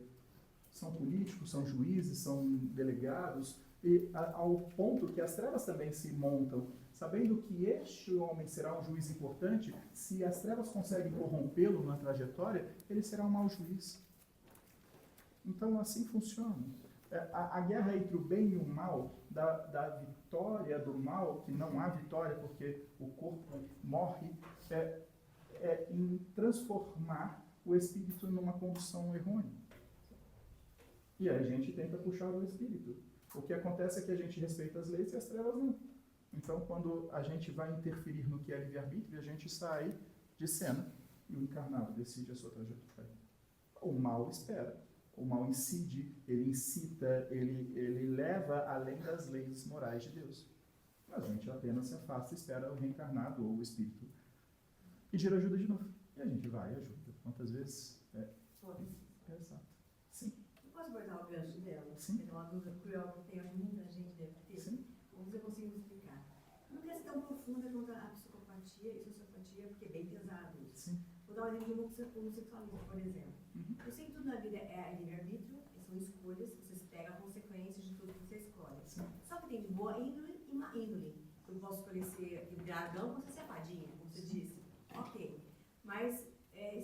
São políticos, são juízes, são delegados, e ao ponto que as trevas também se montam, sabendo que este homem será um juiz importante, se as trevas conseguem corrompê-lo na trajetória, ele será um mau juiz. Então assim funciona. A guerra entre o bem e o mal, da vitória do mal, que não há vitória porque o corpo morre, em transformar o espírito numa condição errônea. E aí a gente tenta puxar o espírito. O que acontece é que a gente respeita as leis e as trevas não. Então, quando a gente vai interferir no que é livre-arbítrio, a gente sai de cena e o encarnado decide a sua trajetória. O mal espera. o mal incide, ele incita, ele leva além das leis morais de Deus. Mas a gente apenas se afasta e espera o reencarnado ou o espírito pedir ajuda de novo. E a gente vai e ajuda. Quantas vezes? Exato. Sim. Eu posso botar o gancho dela? Sim. É uma dúvida cruel que eu tenho, muita gente deve ter. Sim. Vamos ver se eu consigo explicar. Não quer ser tão profunda quanto a psicopatia e sociopatia, porque é bem pesado isso. Sim. Vou dar um exemplo de homossexualismo, por exemplo. Uhum. Eu sei que tudo na vida é livre-arbítrio, são escolhas, você pega consequências de tudo que você escolhe. Sim. Só que tem de boa índole e má índole. Eu posso escolher ser dragão ou ser fadinha, como você disse. Ok. Mas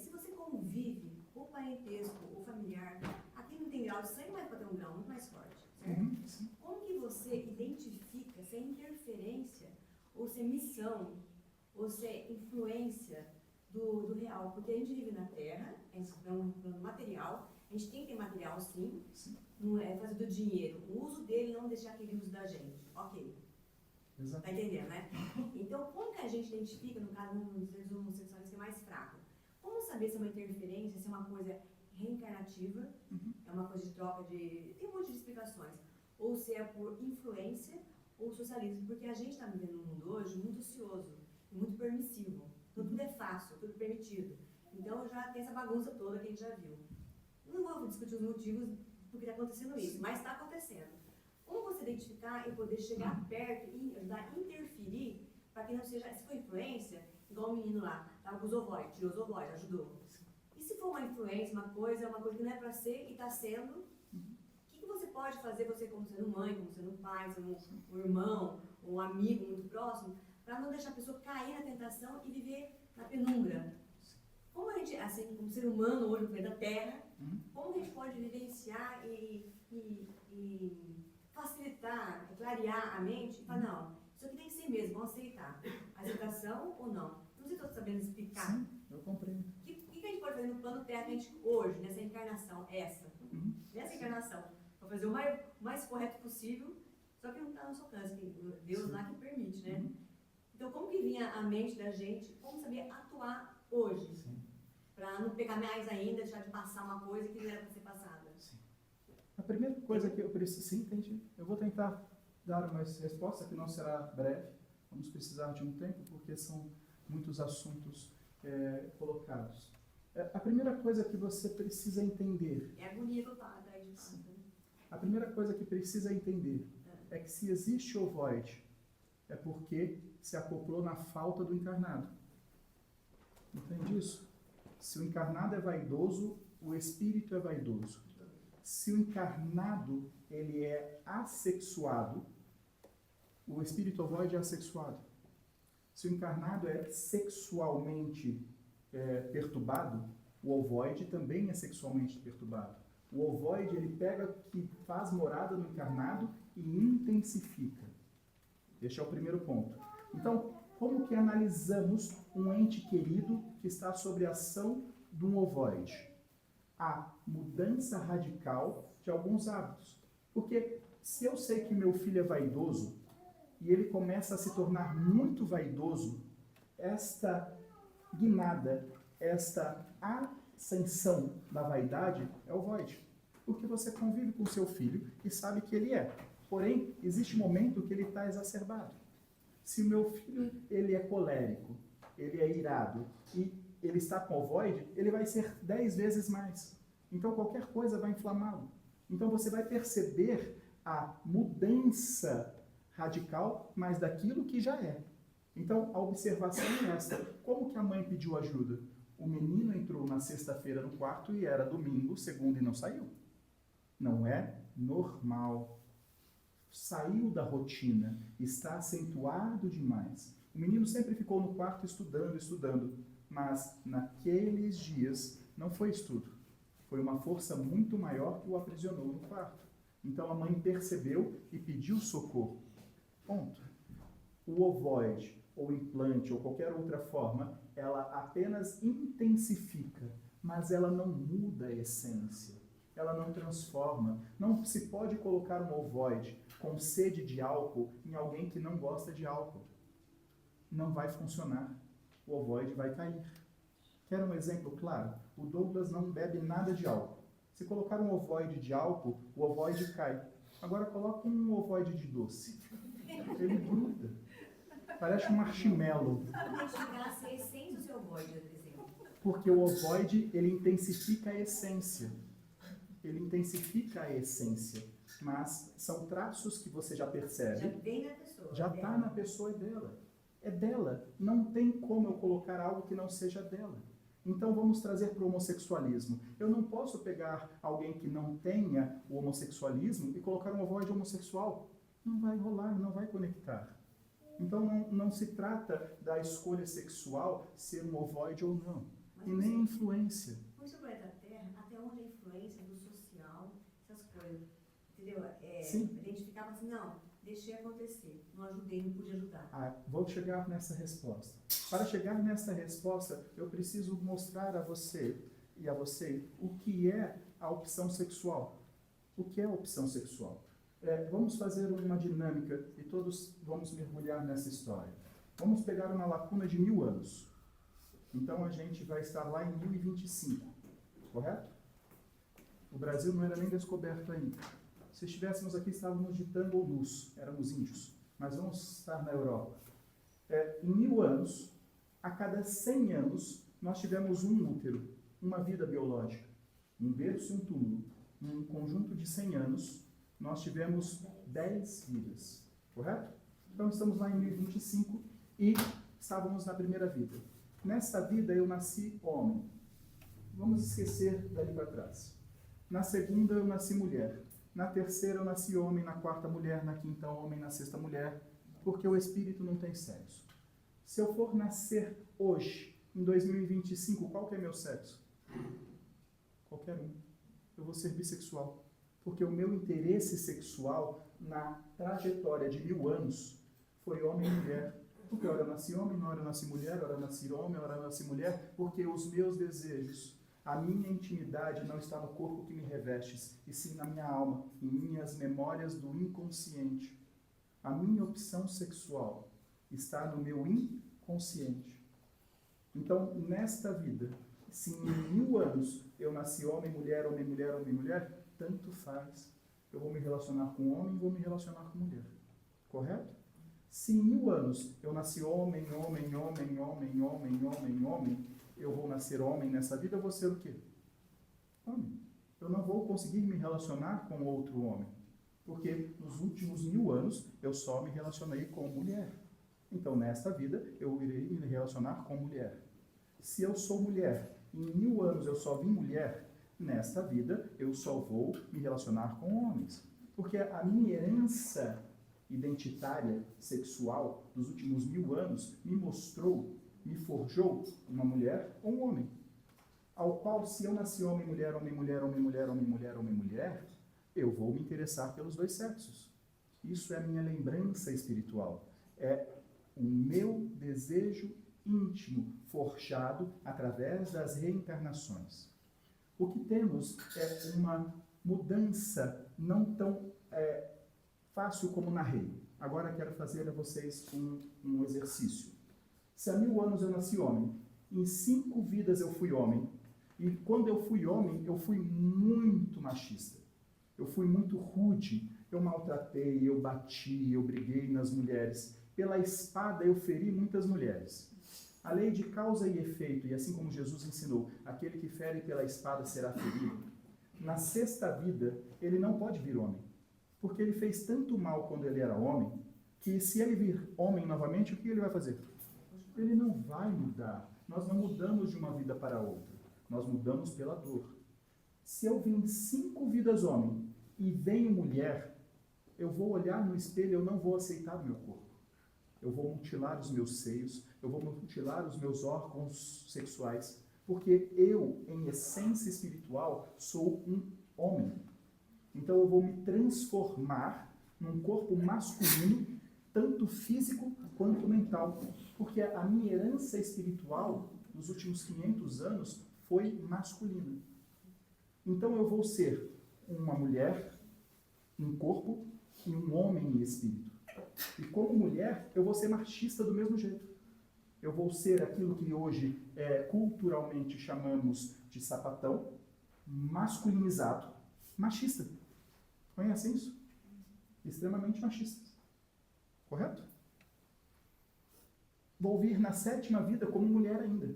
se você convive, ou parentesco, ou familiar, aqui não tem grau de sangue, mas pode ter um grau muito mais forte, certo? Uhum. Sim. Como que você identifica se é interferência, ou se é missão, ou se é influência do real? Porque a gente vive na Terra, a gente é um plano material, a gente tem que ter material sim, Sim. não é fazer do dinheiro, o uso dele não deixar aquele uso da gente. Ok. Exato. Tá entendendo, né? Então, como que a gente identifica, no caso dos seres homossexuais, que é mais fraco? Como saber se é uma interferência, se é uma coisa reencarnativa, Uhum. é uma coisa de troca de... Tem um monte de explicações. Ou se é por influência ou socialismo. Porque a gente está vivendo num mundo hoje muito ocioso, muito permissivo. Então, tudo é fácil, tudo permitido. Então, já tem essa bagunça toda que a gente já viu. Não vou discutir os motivos do que está acontecendo isso, mas está acontecendo. Como você identificar e poder chegar perto e ajudar a interferir para que não seja, se for influência, igual o menino lá, estava com os ovoides, tirou os ovoides, ajudou. E se for uma influência, uma coisa que não é para ser e está sendo, o que você pode fazer, você como sendo mãe, como sendo pai, sendo um irmão, um amigo muito próximo, para não deixar a pessoa cair na tentação e viver na penumbra? Como a gente, assim, como ser humano hoje no planeta Terra, como a gente pode vivenciar e facilitar, clarear a mente e falar, não, isso aqui tem que ser mesmo, vamos aceitar. Aceitação ou não? Não sei se estou sabendo explicar. Sim, eu compreendo. O que a gente pode fazer no plano Terra que a gente, hoje, nessa encarnação, nessa encarnação, para fazer o mais correto possível, só que não está no nosso alcance, Deus lá que permite, né? Então, como que vinha a mente da gente, como saber atuar hoje? Para não pegar mais ainda, deixar de passar uma coisa que não era para ser passada. Sim. A primeira coisa que eu preciso... Sim, entendi. Eu vou tentar dar uma resposta que não será breve. Vamos precisar de um tempo, porque são muitos assuntos colocados. A primeira coisa que você precisa entender... É agonia total, daí de fato. A primeira coisa que precisa entender é que se existe ovoide, é porque se acoplou na falta do encarnado. Entende isso? Se o encarnado é vaidoso, o espírito é vaidoso. Se o encarnado ele é assexuado, o espírito ovoide é assexuado. Se o encarnado é sexualmente perturbado, o ovoide também é sexualmente perturbado. O ovoide ele pega o que faz morada no encarnado e intensifica. Este é o primeiro ponto. Então, como que analisamos um ente querido que está sob a ação de um ovoide? A mudança radical de alguns hábitos. Porque se eu sei que meu filho é vaidoso e ele começa a se tornar muito vaidoso, esta guinada, esta ascensão da vaidade é ovoide. Porque você convive com seu filho e sabe que ele é. Porém, existe um momento que ele está exacerbado. Se o meu filho ele é colérico, ele é irado e ele está com ovoide, ele vai ser 10 vezes mais. Então qualquer coisa vai inflamá-lo. Então você vai perceber a mudança radical, mas daquilo que já é. Então a observação é esta. Como que a mãe pediu ajuda? O menino entrou na sexta-feira no quarto e era domingo, segunda e não saiu. Não é normal. Saiu da rotina, está acentuado demais. O menino sempre ficou no quarto estudando, mas naqueles dias não foi estudo. Foi uma força muito maior que o aprisionou no quarto. Então a mãe percebeu e pediu socorro. Ponto. O ovoide, ou implante, ou qualquer outra forma, ela apenas intensifica, mas ela não muda a essência. Ela não transforma. Não se pode colocar um ovoide com sede de álcool em alguém que não gosta de álcool. Não vai funcionar. O ovoide vai cair. Quer um exemplo claro? O Douglas não bebe nada de álcool. Se colocar um ovoide de álcool, o ovoide cai. Agora coloca um ovoide de doce. Ele gruda. Parece um marshmallow. Sabe identificar se a essência do seu ovoide, por exemplo? Porque o ovoide, ele intensifica a essência. Ele intensifica a essência. Mas são traços que você já percebe. Já vem na pessoa. Já está na pessoa, é dela. É dela. Não tem como eu colocar algo que não seja dela. Então vamos trazer para o homossexualismo. Eu não posso pegar alguém que não tenha o homossexualismo e colocar um ovoide homossexual. Não vai rolar, não vai conectar. Então não se trata da escolha sexual ser um ovoide ou não. Mas E nem a influência. Por isso, o planeta Terra, até onde a influência do social, essas coisas, entendeu? Sim. Identificava assim, não, deixei acontecer, não ajudei, não pude ajudar. Vou chegar nessa resposta. Para chegar nessa resposta, eu preciso mostrar a você e a você o que é a opção sexual. O que é a opção sexual? Vamos fazer uma dinâmica e todos vamos mergulhar nessa história. Vamos pegar uma lacuna de 1000 anos. Então a gente vai estar lá em 1025, correto? O Brasil não era nem descoberto ainda. Se estivéssemos aqui, estávamos de tango ou luz, éramos índios. Mas vamos estar na Europa. Em 1000 anos, a cada 100 anos, nós tivemos um útero, uma vida biológica, um berço e um túmulo. Num conjunto de 100 anos, nós tivemos 10 vidas, correto? Então estamos lá em 1025 e estávamos na primeira vida. Nessa vida eu nasci homem. Vamos esquecer dali para trás. Na segunda eu nasci mulher. Na terceira eu nasci homem, na quarta mulher, na quinta homem, na sexta mulher, porque o espírito não tem sexo. Se eu for nascer hoje, em 2025, qual que é meu sexo? Qualquer um. Eu vou ser bissexual. Porque o meu interesse sexual na trajetória de 1000 anos foi homem e mulher. Porque ora eu nasci homem, ora eu nasci mulher, ora eu nasci homem, ora eu nasci mulher, porque os meus desejos, a minha intimidade não está no corpo que me revestes, e sim na minha alma, em minhas memórias do inconsciente. A minha opção sexual está no meu inconsciente. Então, nesta vida, se em 1000 anos eu nasci homem, mulher, homem, mulher, homem, mulher, tanto faz. Eu vou me relacionar com homem, vou me relacionar com mulher. Correto? Se em 1000 anos eu nasci homem, homem, homem, homem, homem, homem, homem, eu vou nascer homem nessa vida, eu vou ser o quê? Homem. Eu não vou conseguir me relacionar com outro homem. Porque nos últimos 1000 anos eu só me relacionei com mulher. Então, nesta vida, eu irei me relacionar com mulher. Se eu sou mulher, em 1000 anos eu só vim mulher, nesta vida eu só vou me relacionar com homens. Porque a minha herança identitária, sexual, dos últimos 1000 anos, me mostrou, me forjou uma mulher ou um homem. Ao qual, se eu nasci homem, mulher, homem, mulher, homem, mulher, homem, mulher, homem, mulher, eu vou me interessar pelos dois sexos. Isso é a minha lembrança espiritual. É o meu desejo íntimo, forjado através das reencarnações. O que temos é uma mudança não tão fácil como narrei. Agora quero fazer a vocês um exercício. Se há 1000 anos eu nasci homem, em 5 vidas eu fui homem, e quando eu fui homem, eu fui muito machista. Eu fui muito rude, eu maltratei, eu bati, eu briguei nas mulheres. Pela espada eu feri muitas mulheres. A lei de causa e efeito, e assim como Jesus ensinou, aquele que fere pela espada será ferido. Na sexta vida, ele não pode vir homem. Porque ele fez tanto mal quando ele era homem, que se ele vir homem novamente, o que ele vai fazer? Ele não vai mudar. Nós não mudamos de uma vida para outra. Nós mudamos pela dor. Se eu vim 5 vidas homem e venho mulher, eu vou olhar no espelho e eu não vou aceitar o meu corpo. Eu vou mutilar os meus seios, eu vou mutilar os meus órgãos sexuais, porque eu, em essência espiritual, sou um homem. Então eu vou me transformar num corpo masculino, tanto físico quanto mental, porque a minha herança espiritual nos últimos 500 anos foi masculina. Então eu vou ser uma mulher em corpo e um homem em espírito. E como mulher, eu vou ser machista do mesmo jeito. Eu vou ser aquilo que hoje culturalmente chamamos de sapatão, masculinizado, machista. Conhecem isso? Extremamente machistas. Correto? Vou vir na 7ª vida como mulher ainda.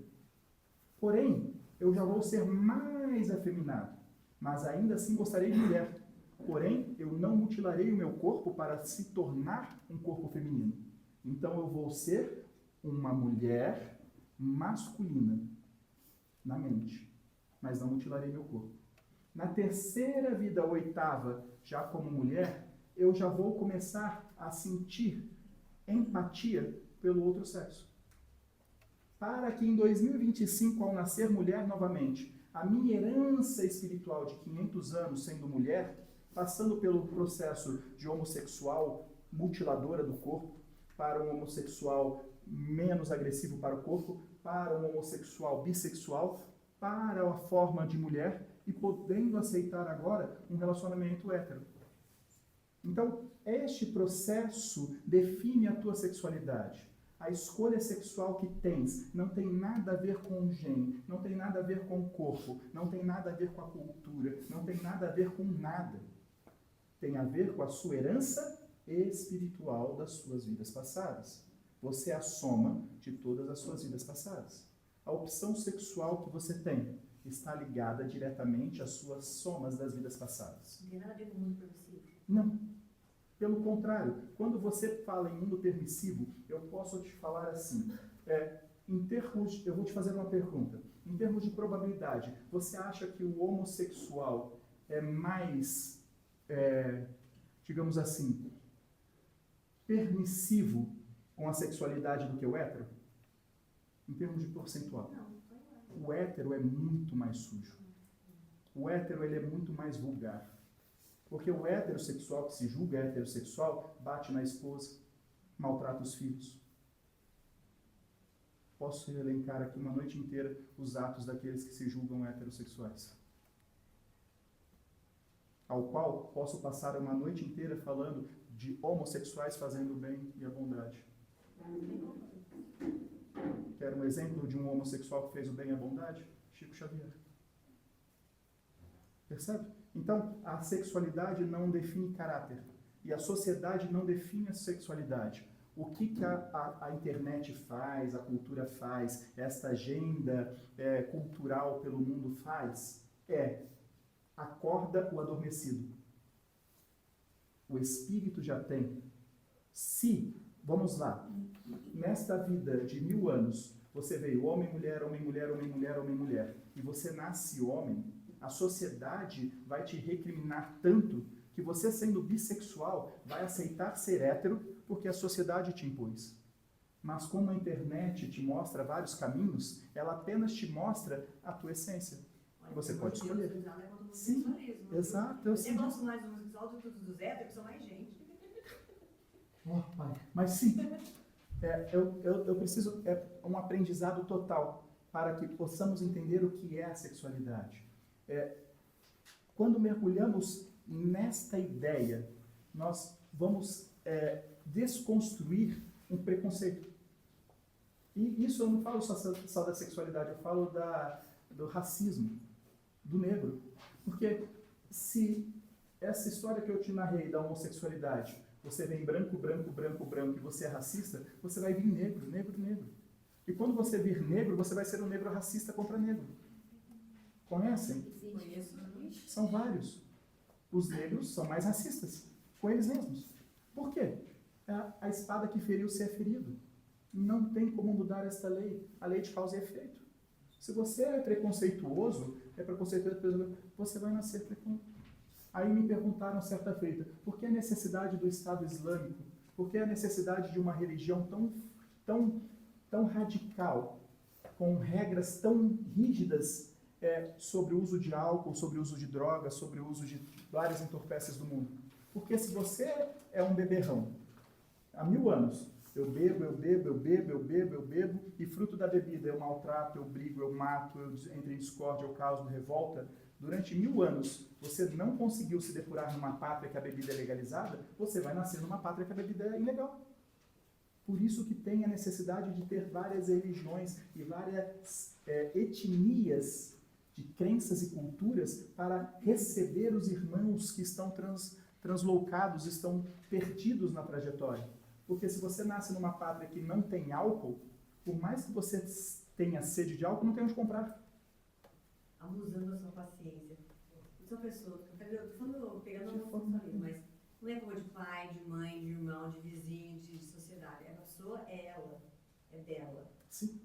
Porém, eu já vou ser mais afeminado, mas ainda assim gostarei de mulher. Porém, eu não mutilarei o meu corpo para se tornar um corpo feminino. Então, eu vou ser uma mulher masculina na mente, mas não mutilarei meu corpo. Na 3ª vida, 8ª, já como mulher, eu já vou começar a sentir empatia pelo outro sexo. Para que em 2025, ao nascer mulher novamente, a minha herança espiritual de 500 anos sendo mulher, passando pelo processo de homossexual mutiladora do corpo, para um homossexual menos agressivo para o corpo, para um homossexual bissexual, para a forma de mulher e podendo aceitar agora um relacionamento hétero. Então, este processo define a tua sexualidade. A escolha sexual que tens não tem nada a ver com o gene, não tem nada a ver com o corpo, não tem nada a ver com a cultura, não tem nada a ver com nada. Tem a ver com a sua herança espiritual das suas vidas passadas. Você é a soma de todas as suas vidas passadas. A opção sexual que você tem está ligada diretamente às suas somas das vidas passadas. Não tem nada a ver com o mundo permissivo? Não. Pelo contrário, quando você fala em mundo permissivo, eu posso te falar assim, eu vou te fazer uma pergunta. Em termos de probabilidade, você acha que o homossexual é mais, digamos assim, permissivo com a sexualidade do que o hétero? Em termos de percentual. Não. O hétero é muito mais sujo. O hétero ele é muito mais vulgar. Porque o heterossexual que se julga heterossexual bate na esposa, maltrata os filhos. Posso elencar aqui uma noite inteira os atos daqueles que se julgam heterossexuais. Ao qual posso passar uma noite inteira falando de homossexuais fazendo o bem e a bondade. Quer um exemplo de um homossexual que fez o bem e a bondade? Chico Xavier. Percebe? Então, a sexualidade não define caráter. E a sociedade não define a sexualidade. O que a internet faz, a cultura faz, esta agenda cultural pelo mundo faz, acorda o adormecido. O espírito já tem. Se, vamos lá, nesta vida de 1000 anos, você veio homem, mulher, homem, mulher, homem, mulher, homem, mulher, e você nasce homem, a sociedade vai te recriminar tanto que você, sendo bissexual, vai aceitar ser hétero porque a sociedade te impôs. Mas como a internet te mostra vários caminhos, ela apenas te mostra a tua essência. Você pode escolher. Sim, exato. Eu gosto mais do homossexual do que dos héteros, que são mais gente. Oh, pai. Mas sim, eu preciso, um aprendizado total para que possamos entender o que é a sexualidade. Quando mergulhamos nesta ideia, nós vamos desconstruir um preconceito. E isso eu não falo só da sexualidade, eu falo do racismo, do negro. Porque se essa história que eu te narrei da homossexualidade, você vem branco, branco, branco, branco, e você é racista, você vai vir negro, negro, negro. E quando você vir negro, você vai ser um negro racista contra negro. Conhecem? Conheço. São vários. Os negros são mais racistas com eles mesmos. Por quê? A espada que feriu se é ferido. Não tem como mudar esta lei. A lei de causa e efeito. Se você é preconceituoso, você vai nascer preconceituoso. Aí me perguntaram certa feita, por que a necessidade do Estado Islâmico? Por que a necessidade de uma religião tão radical, com regras tão rígidas sobre o uso de álcool, sobre o uso de drogas, sobre o uso de várias entorpecentes do mundo? Porque se você é um beberrão, há 1000 anos, eu bebo, e fruto da bebida eu maltrato, eu brigo, eu mato, eu entro em discórdia, eu causo revolta, durante 1000 anos você não conseguiu se depurar numa pátria que a bebida é legalizada, você vai nascer numa pátria que a bebida é ilegal. Por isso que tem a necessidade de ter várias religiões e várias etnias de crenças e culturas para receber os irmãos que estão translocados, estão perdidos na trajetória. Porque se você nasce numa pátria que não tem álcool, por mais que você tenha sede de álcool, não tem onde comprar. Abusando da sua paciência. São pessoas, pegando uma função ali, mas não é como de pai, de mãe, de irmão, de vizinho, de sociedade. A pessoa é ela, é dela. Sim.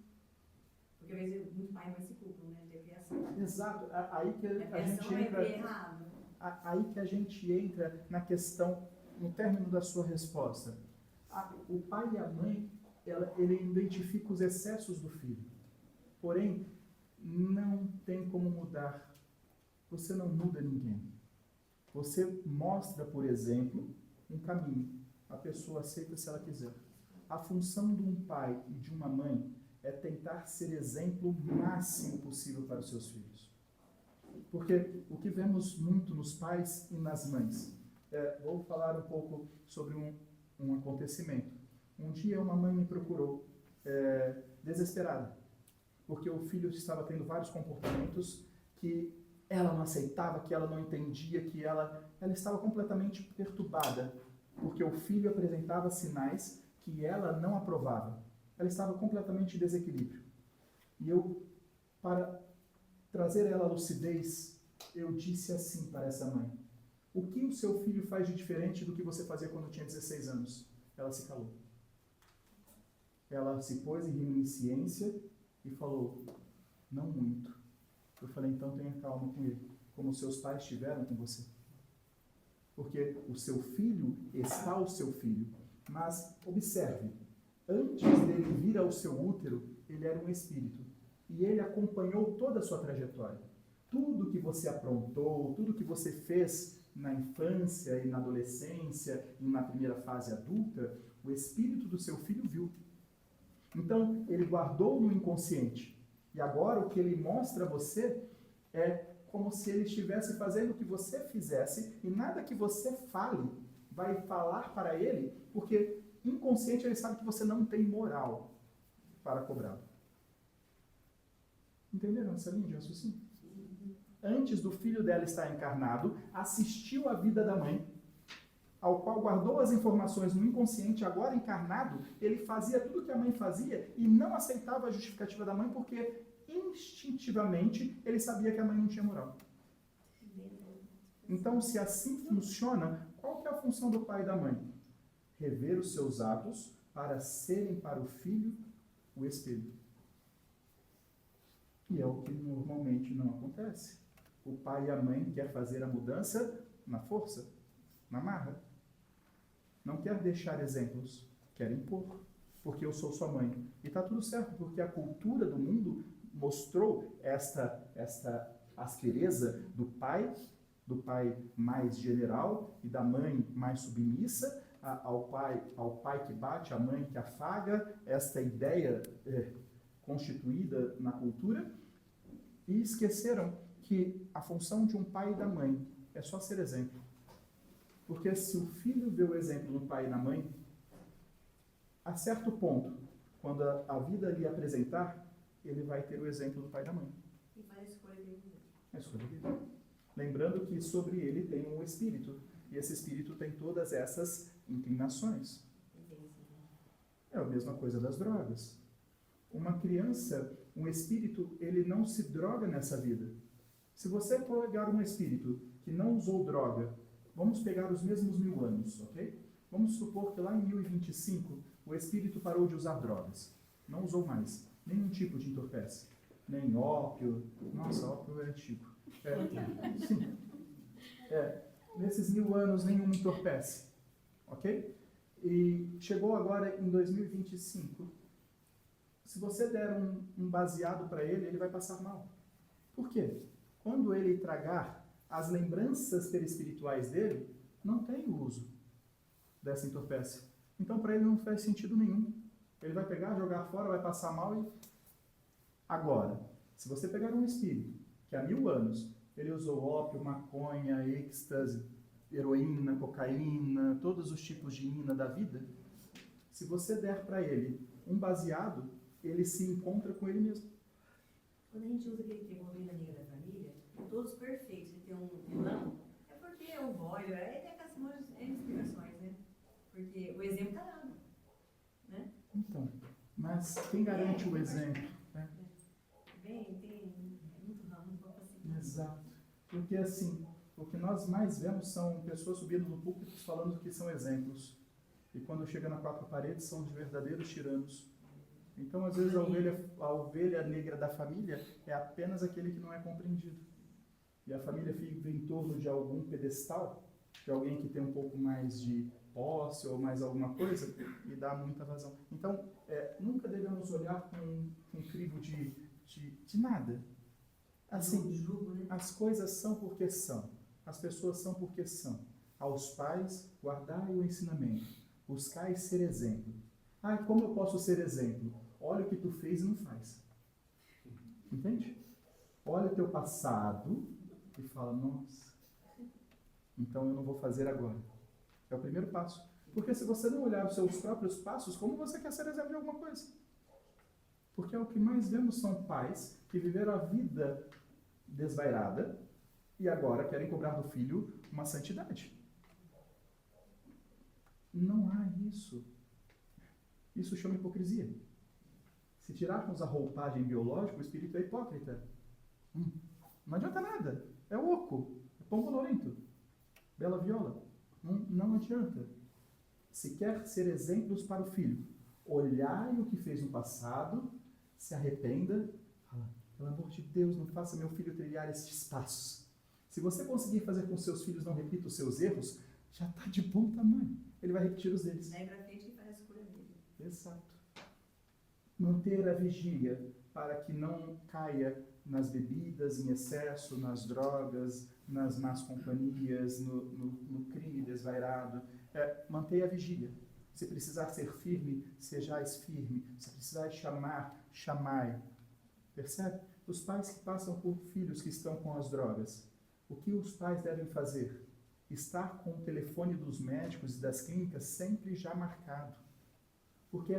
Porque às vezes muito pai e mãe se culpam, né, de criação. Exato. Aí que a gente é entra. errado. Aí que a gente entra na questão, no término da sua resposta. O pai e a mãe, ele identifica os excessos do filho. Porém, não tem como mudar. Você não muda ninguém. Você mostra, por exemplo, um caminho. A pessoa aceita se ela quiser. A função de um pai e de uma mãe é tentar ser exemplo máximo possível para os seus filhos. Porque o que vemos muito nos pais e nas mães. Vou falar um pouco sobre um acontecimento. Um dia uma mãe me procurou desesperada, porque o filho estava tendo vários comportamentos que ela não aceitava, que ela não entendia, que ela estava completamente perturbada, porque o filho apresentava sinais que ela não aprovava. Ela estava completamente em desequilíbrio. E eu, para trazer ela à lucidez, eu disse assim para essa mãe: o que o seu filho faz de diferente do que você fazia quando tinha 16 anos? Ela se calou. Ela se pôs em reminiscência e falou: não muito. Eu falei: então tenha calma com ele, como seus pais tiveram com você. Porque o seu filho está o seu filho. Mas observe, antes dele vir ao seu útero, ele era um espírito. E ele acompanhou toda a sua trajetória. Tudo que você aprontou, tudo que você fez na infância e na adolescência e na primeira fase adulta, o espírito do seu filho viu. Então, ele guardou no inconsciente. E agora o que ele mostra a você é como se ele estivesse fazendo o que você fizesse, e nada que você fale vai falar para ele, porque inconsciente ele sabe que você não tem moral para cobrá-lo. Entenderam essa linha de raciocínio? Antes do filho dela estar encarnado, assistiu à vida da mãe, ao qual guardou as informações no inconsciente. Agora encarnado, ele fazia tudo o que a mãe fazia e não aceitava a justificativa da mãe, porque instintivamente ele sabia que a mãe não tinha moral. Então, se assim funciona, qual que é a função do pai e da mãe? Rever os seus atos para serem para o filho o espelho. E é o que normalmente não acontece. O pai e a mãe quer fazer a mudança na força, na marra. Não quer deixar exemplos, quer impor, porque eu sou sua mãe. E está tudo certo, porque a cultura do mundo mostrou esta aspereza do pai mais general e da mãe mais submissa, ao pai que bate, à mãe que afaga, esta ideia constituída na cultura, e esqueceram que a função de um pai e da mãe é só ser exemplo. Porque se o filho vê o exemplo do pai e da mãe, a certo ponto, quando a vida lhe apresentar, ele vai ter o exemplo do pai e da mãe. E faz a escolha dele. A escolha dele. Lembrando que sobre ele tem um espírito, e esse espírito tem todas essas inclinações. É a mesma coisa das drogas. Uma criança, um espírito, ele não se droga nessa vida. Se você pegar um espírito que não usou droga, vamos pegar os mesmos 1000 anos, ok? Vamos supor que lá em 1025 o espírito parou de usar drogas. Não usou mais nenhum tipo de entorpece. Nem ópio. Nossa, ópio é antigo. Sim. Nesses 1000 anos nenhum entorpece. Ok? E chegou agora em 2025. Se você der um baseado para ele, ele vai passar mal. Por quê? Quando ele tragar as lembranças perispirituais dele, não tem o uso dessa entorpece. Então, para ele não faz sentido nenhum. Ele vai pegar, jogar fora, vai passar mal e... Agora, se você pegar um espírito que há 1000 anos ele usou ópio, maconha, êxtase, heroína, cocaína, todos os tipos de ina da vida, se você der para ele um baseado, ele se encontra com ele mesmo. Quando a gente usa aquele termo ovelha negra da família, perfeito de ter um vilão, é porque o boy, aí tem aquelas explicações, né? Porque o exemplo está dado, né? Então, mas quem garante o exemplo? Né? Tem muito ramo, não posso assim. Exato. Porque assim, o que nós mais vemos são pessoas subindo no púlpito falando que são exemplos. E quando chega na quatro paredes são os verdadeiros tiranos. Então, às vezes, a ovelha negra da família é apenas aquele que não é compreendido. E a família fica em torno de algum pedestal, de alguém que tem um pouco mais de posse ou mais alguma coisa, e dá muita vazão. Então, nunca devemos olhar com um crivo de nada. Assim, Julgo, né? as coisas são porque são. As pessoas são porque são. Aos pais, guardai o ensinamento. Buscai ser exemplo. Ah, como eu posso ser exemplo? Olha o que tu fez e não faz. Entende? Olha o teu passado e fala, nossa, então eu não vou fazer agora. É o primeiro passo. Porque se você não olhar os seus próprios passos, como você quer ser exemplo de alguma coisa? Porque é o que mais vemos são pais que viveram a vida desvairada e agora querem cobrar do filho uma santidade. Não há isso. Isso chama hipocrisia. Se tirarmos a roupagem biológica, o espírito é hipócrita. Não adianta nada. É oco, é pombo lorento, bela viola. Não adianta. Se quer ser exemplos para o filho, olhai o que fez no passado, se arrependa, fala, pelo amor de Deus, não faça meu filho trilhar estes passos. Se você conseguir fazer com que seus filhos não repitam os seus erros, já está de bom tamanho. Ele vai repetir os deles. Daí pra frente que faz a escolha dele. Exato. Manter a vigia para que não caia nas bebidas em excesso, nas drogas, nas más companhias, no crime desvairado. Manter a vigia. Se precisar ser firme, sejais firme. Se precisar chamar, chamai. Percebe? Os pais que passam por filhos que estão com as drogas, o que os pais devem fazer? Estar com o telefone dos médicos e das clínicas sempre já marcado. Porque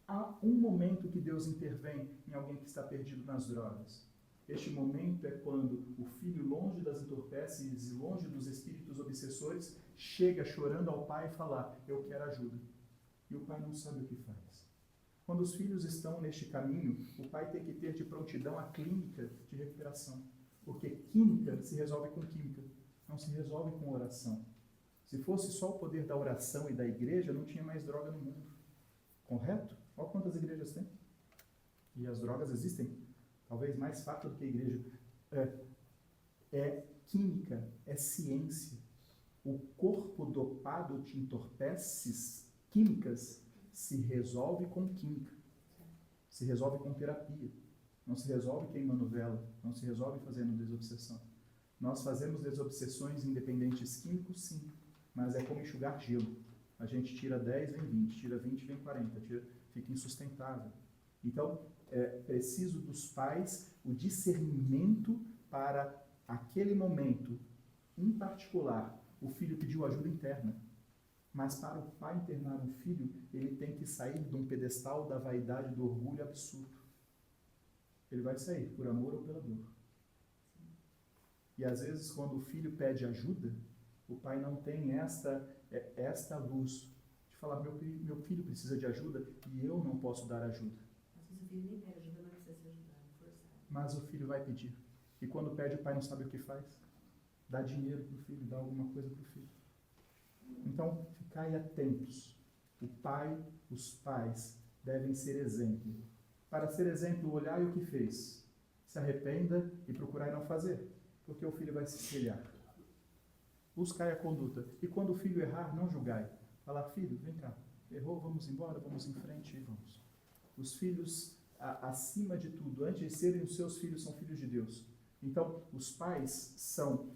há um momento que Deus intervém em alguém que está perdido nas drogas. Este momento é quando o filho, longe das entorpecentes e longe dos espíritos obsessores, chega chorando ao pai e fala, eu quero ajuda. E o pai não sabe o que faz. Quando os filhos estão neste caminho, o pai tem que ter de prontidão a clínica de recuperação. Porque química se resolve com química, não se resolve com oração. Se fosse só o poder da oração e da igreja, não tinha mais droga no mundo. Correto? Olha quantas igrejas tem. E as drogas existem, talvez mais fácil do que a igreja. É química, é ciência. O corpo dopado de entorpeces químicas se resolve com química. Se resolve com terapia. Não se resolve queimando vela. Não se resolve fazendo desobsessão. Nós fazemos desobsessões independentes químicos, sim. Mas é como enxugar gelo. A gente tira 10, vem 20. Tira 20, vem 40. Fica insustentável. Então, é preciso dos pais o discernimento para aquele momento, em particular, o filho pediu ajuda interna. Mas para o pai internar um filho, ele tem que sair de um pedestal da vaidade, do orgulho absurdo. Ele vai sair por amor ou pela dor. E às vezes, quando o filho pede ajuda, o pai não tem esta luz de falar, meu filho precisa de ajuda e eu não posso dar ajuda. Às vezes o filho nem pede ajuda, mas precisa ser ajudado, forçado. Mas o filho vai pedir. E quando pede, o pai não sabe o que faz. Dá dinheiro para o filho, dá alguma coisa para o filho. Então, ficai atentos. O pai, os pais, devem ser exemplo. Para ser exemplo, olhai o que fez. Se arrependa e procurai não fazer, porque o filho vai se espelhar. Buscai a conduta. E quando o filho errar, não julgai. Falar, filho, vem cá. Errou, vamos embora, vamos em frente e vamos. Os filhos, acima de tudo, antes de serem os seus filhos, são filhos de Deus. Então, os pais são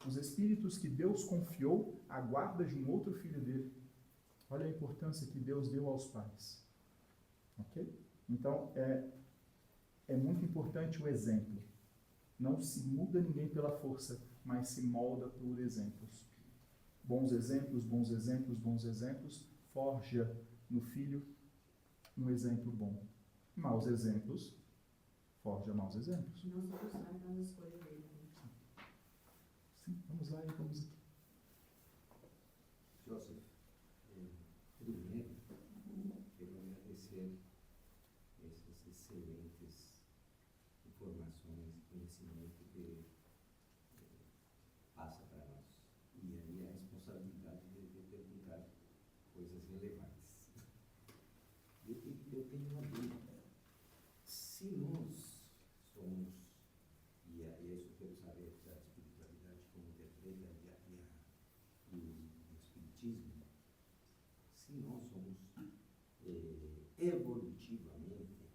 os espíritos que Deus confiou à guarda de um outro filho dele. Olha a importância que Deus deu aos pais. Ok? Então, é muito importante o exemplo. Não se muda ninguém pela força, mas se molda por exemplos. Bons exemplos, bons exemplos, bons exemplos, forja no filho um exemplo bom. Maus exemplos, forja maus exemplos. Não se frustrar nas escolhas dele. Igreja e o Espiritismo, se nós somos evolutivamente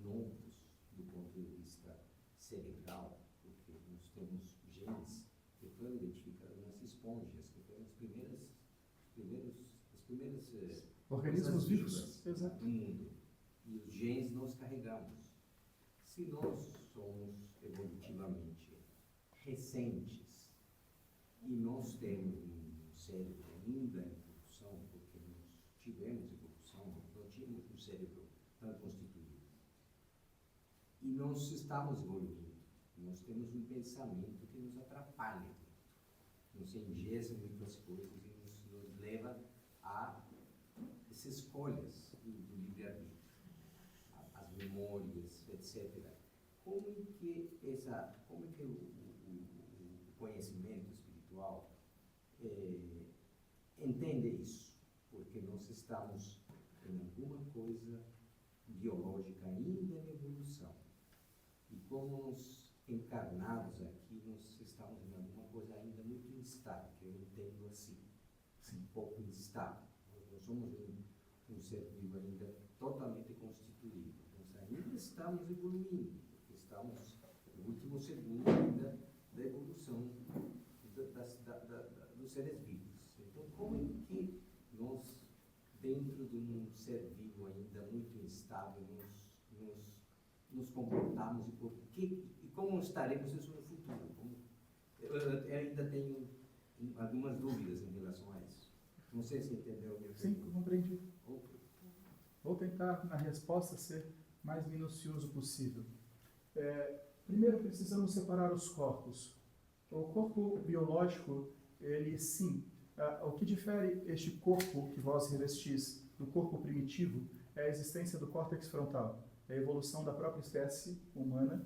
novos do ponto de vista cerebral, porque nós temos genes que foram identificados nas esponjas, que foram as primeiras organismos vivos, exato, do mundo. E os genes nós carregamos. Se nós somos evolutivamente recentes e nós temos um cérebro ainda em evolução, porque nós tivemos evolução, não tínhamos um cérebro tão constituído. E nós estamos evoluindo. Nós temos um pensamento que nos atrapalha, nos engessa muitas coisas e nos leva a essas escolhas do livre-arbítrio, as memórias, etc. Como é que o conhecimento espiritual entende isso? Porque nós estamos em alguma coisa biológica ainda em evolução. E como nós encarnados aqui, nós estamos em alguma coisa ainda muito instável, que eu entendo assim, um pouco instável. Nós somos um ser vivo ainda totalmente constituído. Nós ainda estamos evoluindo, porque estamos no último segundo ainda da evolução dos seres vivos. Então, como é que nós, dentro de um ser vivo ainda muito instável, nos comportamos e como estaremos isso no futuro? Eu ainda tenho algumas dúvidas em relação a isso. Não sei se entendeu a minha Sim, pergunta. compreendi. Vou tentar, na resposta, ser mais minucioso possível. Primeiro, precisamos separar os corpos. O corpo biológico, ele sim. O que difere este corpo que vós revestis do corpo primitivo é a existência do córtex frontal, é a evolução da própria espécie humana.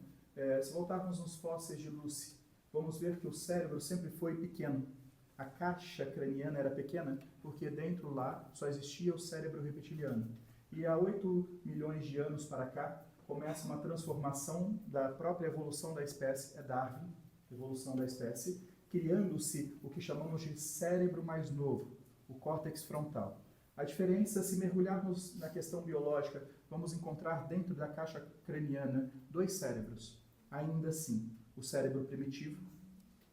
Se voltarmos nos fósseis de Lucy, vamos ver que o cérebro sempre foi pequeno. A caixa craniana era pequena porque dentro lá só existia o cérebro reptiliano. E há 8 milhões de anos para cá, começa uma transformação da própria evolução da espécie, é Darwin, evolução da espécie, criando-se o que chamamos de cérebro mais novo, o córtex frontal. A diferença, se mergulharmos na questão biológica, vamos encontrar dentro da caixa craniana 2 cérebros. Ainda assim, o cérebro primitivo,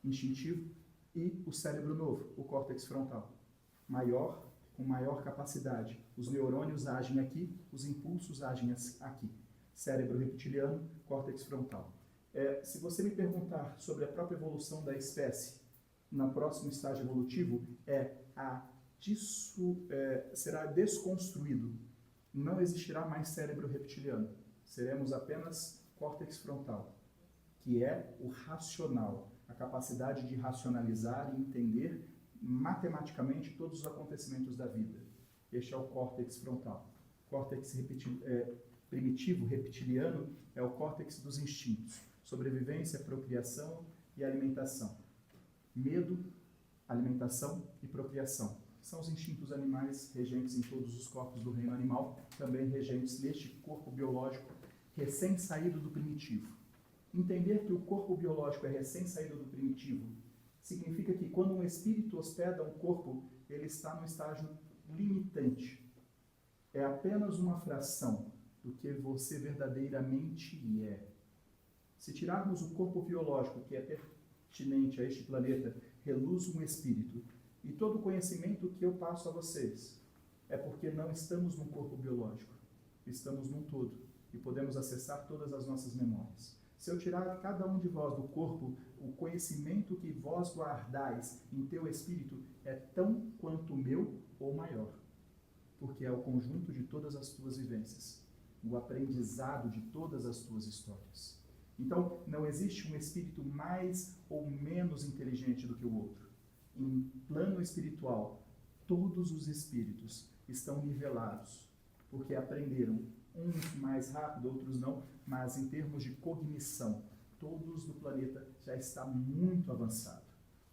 instintivo, e o cérebro novo, o córtex frontal. Maior, com maior capacidade. Os neurônios agem aqui, os impulsos agem aqui. Cérebro reptiliano, córtex frontal. Se você me perguntar sobre a própria evolução da espécie, no próximo estágio evolutivo, será desconstruído. Não existirá mais cérebro reptiliano. Seremos apenas córtex frontal, que é o racional, a capacidade de racionalizar e entender matematicamente todos os acontecimentos da vida. Este é o córtex frontal. Córtex primitivo, reptiliano, é o córtex dos instintos. Sobrevivência, procriação e alimentação. Medo, alimentação e procriação. São os instintos animais regentes em todos os corpos do reino animal, também regentes neste corpo biológico recém-saído do primitivo. Entender que o corpo biológico é recém-saído do primitivo significa que quando um espírito hospeda um corpo, ele está no estágio limitante. É apenas uma fração do que você verdadeiramente é. Se tirarmos o corpo biológico, que é pertinente a este planeta, reluz um espírito. E todo o conhecimento que eu passo a vocês é porque não estamos num corpo biológico, estamos num todo e podemos acessar todas as nossas memórias. Se eu tirar cada um de vós do corpo, o conhecimento que vós guardais em teu espírito é tão quanto o meu ou maior, porque é o conjunto de todas as tuas vivências, o aprendizado de todas as tuas histórias. Então, não existe um espírito mais ou menos inteligente do que o outro. Em plano espiritual, todos os espíritos estão nivelados, porque aprenderam, uns mais rápido, outros não, mas em termos de cognição, todos do planeta já está muito avançado.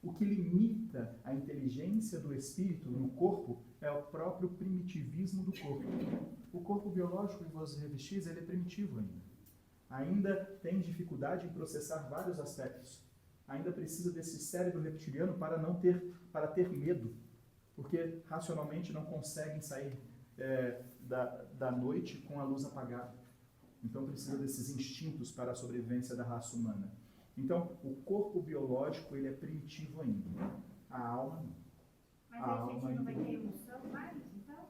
O que limita a inteligência do espírito no corpo é o próprio primitivismo do corpo. O corpo biológico que vós revestis, ele é primitivo ainda. Ainda tem dificuldade em processar vários aspectos. ainda precisa desse cérebro reptiliano para ter medo, porque racionalmente não conseguem sair da noite com a luz apagada. Então precisa desses instintos para a sobrevivência da raça humana. Então o corpo biológico ele é primitivo ainda, a alma não. Mas aí a gente não vai ter emoção mais, então?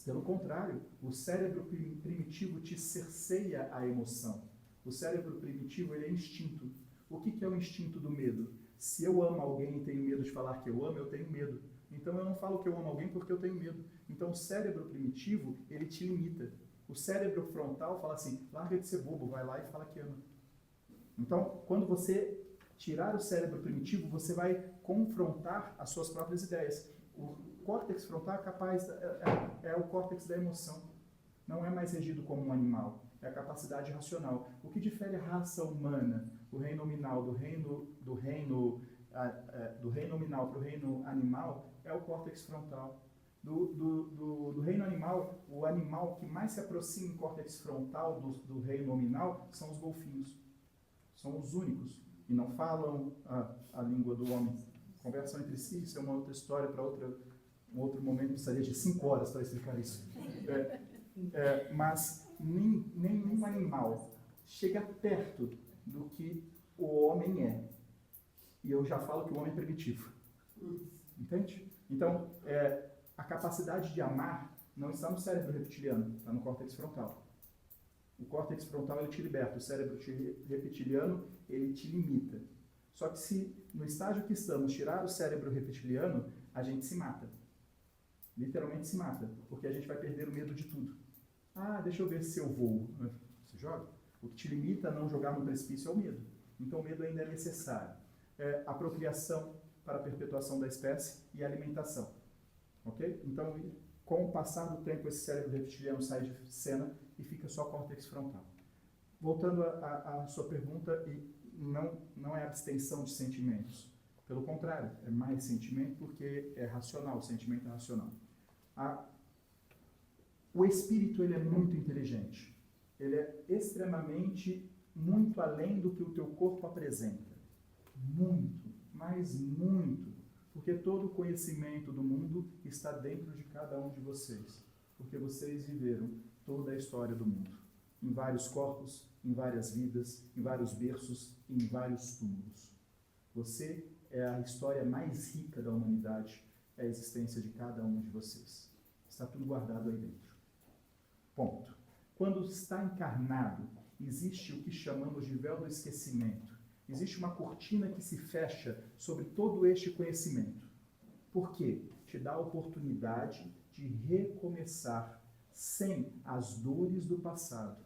Pelo contrário, o cérebro primitivo te cerceia a emoção. O cérebro primitivo ele é instinto. O que é o instinto do medo? Se eu amo alguém e tenho medo de falar que eu amo, eu tenho medo. Então eu não falo que eu amo alguém porque eu tenho medo. Então o cérebro primitivo, ele te limita. O cérebro frontal fala assim, larga de ser bobo, vai lá e fala que ama. Então, quando você tirar o cérebro primitivo, você vai confrontar as suas próprias ideias. O córtex frontal é o córtex da emoção. Não é mais regido como um animal. É a capacidade racional. O que difere a raça humana, o reino nominal, do reino nominal para o reino animal, é o córtex frontal. Do reino animal, o animal que mais se aproxima em córtex frontal do reino nominal são os golfinhos. São os únicos. E não falam a língua do homem. Conversam entre si, isso é uma outra história para um outro momento, precisaria de 5 horas para explicar isso. Mas nenhum animal chega perto do que o homem é. E eu já falo que o homem é primitivo. Entende? Então, a capacidade de amar não está no cérebro reptiliano, está no córtex frontal. O córtex frontal ele te liberta, o cérebro reptiliano ele te limita. Só que se no estágio que estamos tirar o cérebro reptiliano, a gente se mata. Literalmente se mata, porque a gente vai perder o medo de tudo. Deixa eu ver se eu vou. Você joga? O que te limita a não jogar no precipício é o medo. Então o medo ainda é necessário. A procriação para a perpetuação da espécie e a alimentação. Ok? Então, com o passar do tempo, esse cérebro reptiliano sai de cena e fica só córtex frontal. Voltando à sua pergunta, não é abstenção de sentimentos. Pelo contrário, é mais sentimento porque é racional, o sentimento é racional. O espírito ele é muito inteligente. Ele é extremamente, muito além do que o teu corpo apresenta. Muito, mas muito. Porque todo o conhecimento do mundo está dentro de cada um de vocês. Porque vocês viveram toda a história do mundo. Em vários corpos, em várias vidas, em vários berços, em vários túmulos. Você é a história mais rica da humanidade, é a existência de cada um de vocês. Está tudo guardado aí dentro. Ponto. Quando está encarnado, existe o que chamamos de véu do esquecimento. Existe uma cortina que se fecha sobre todo este conhecimento. Por quê? Te dá a oportunidade de recomeçar sem as dores do passado.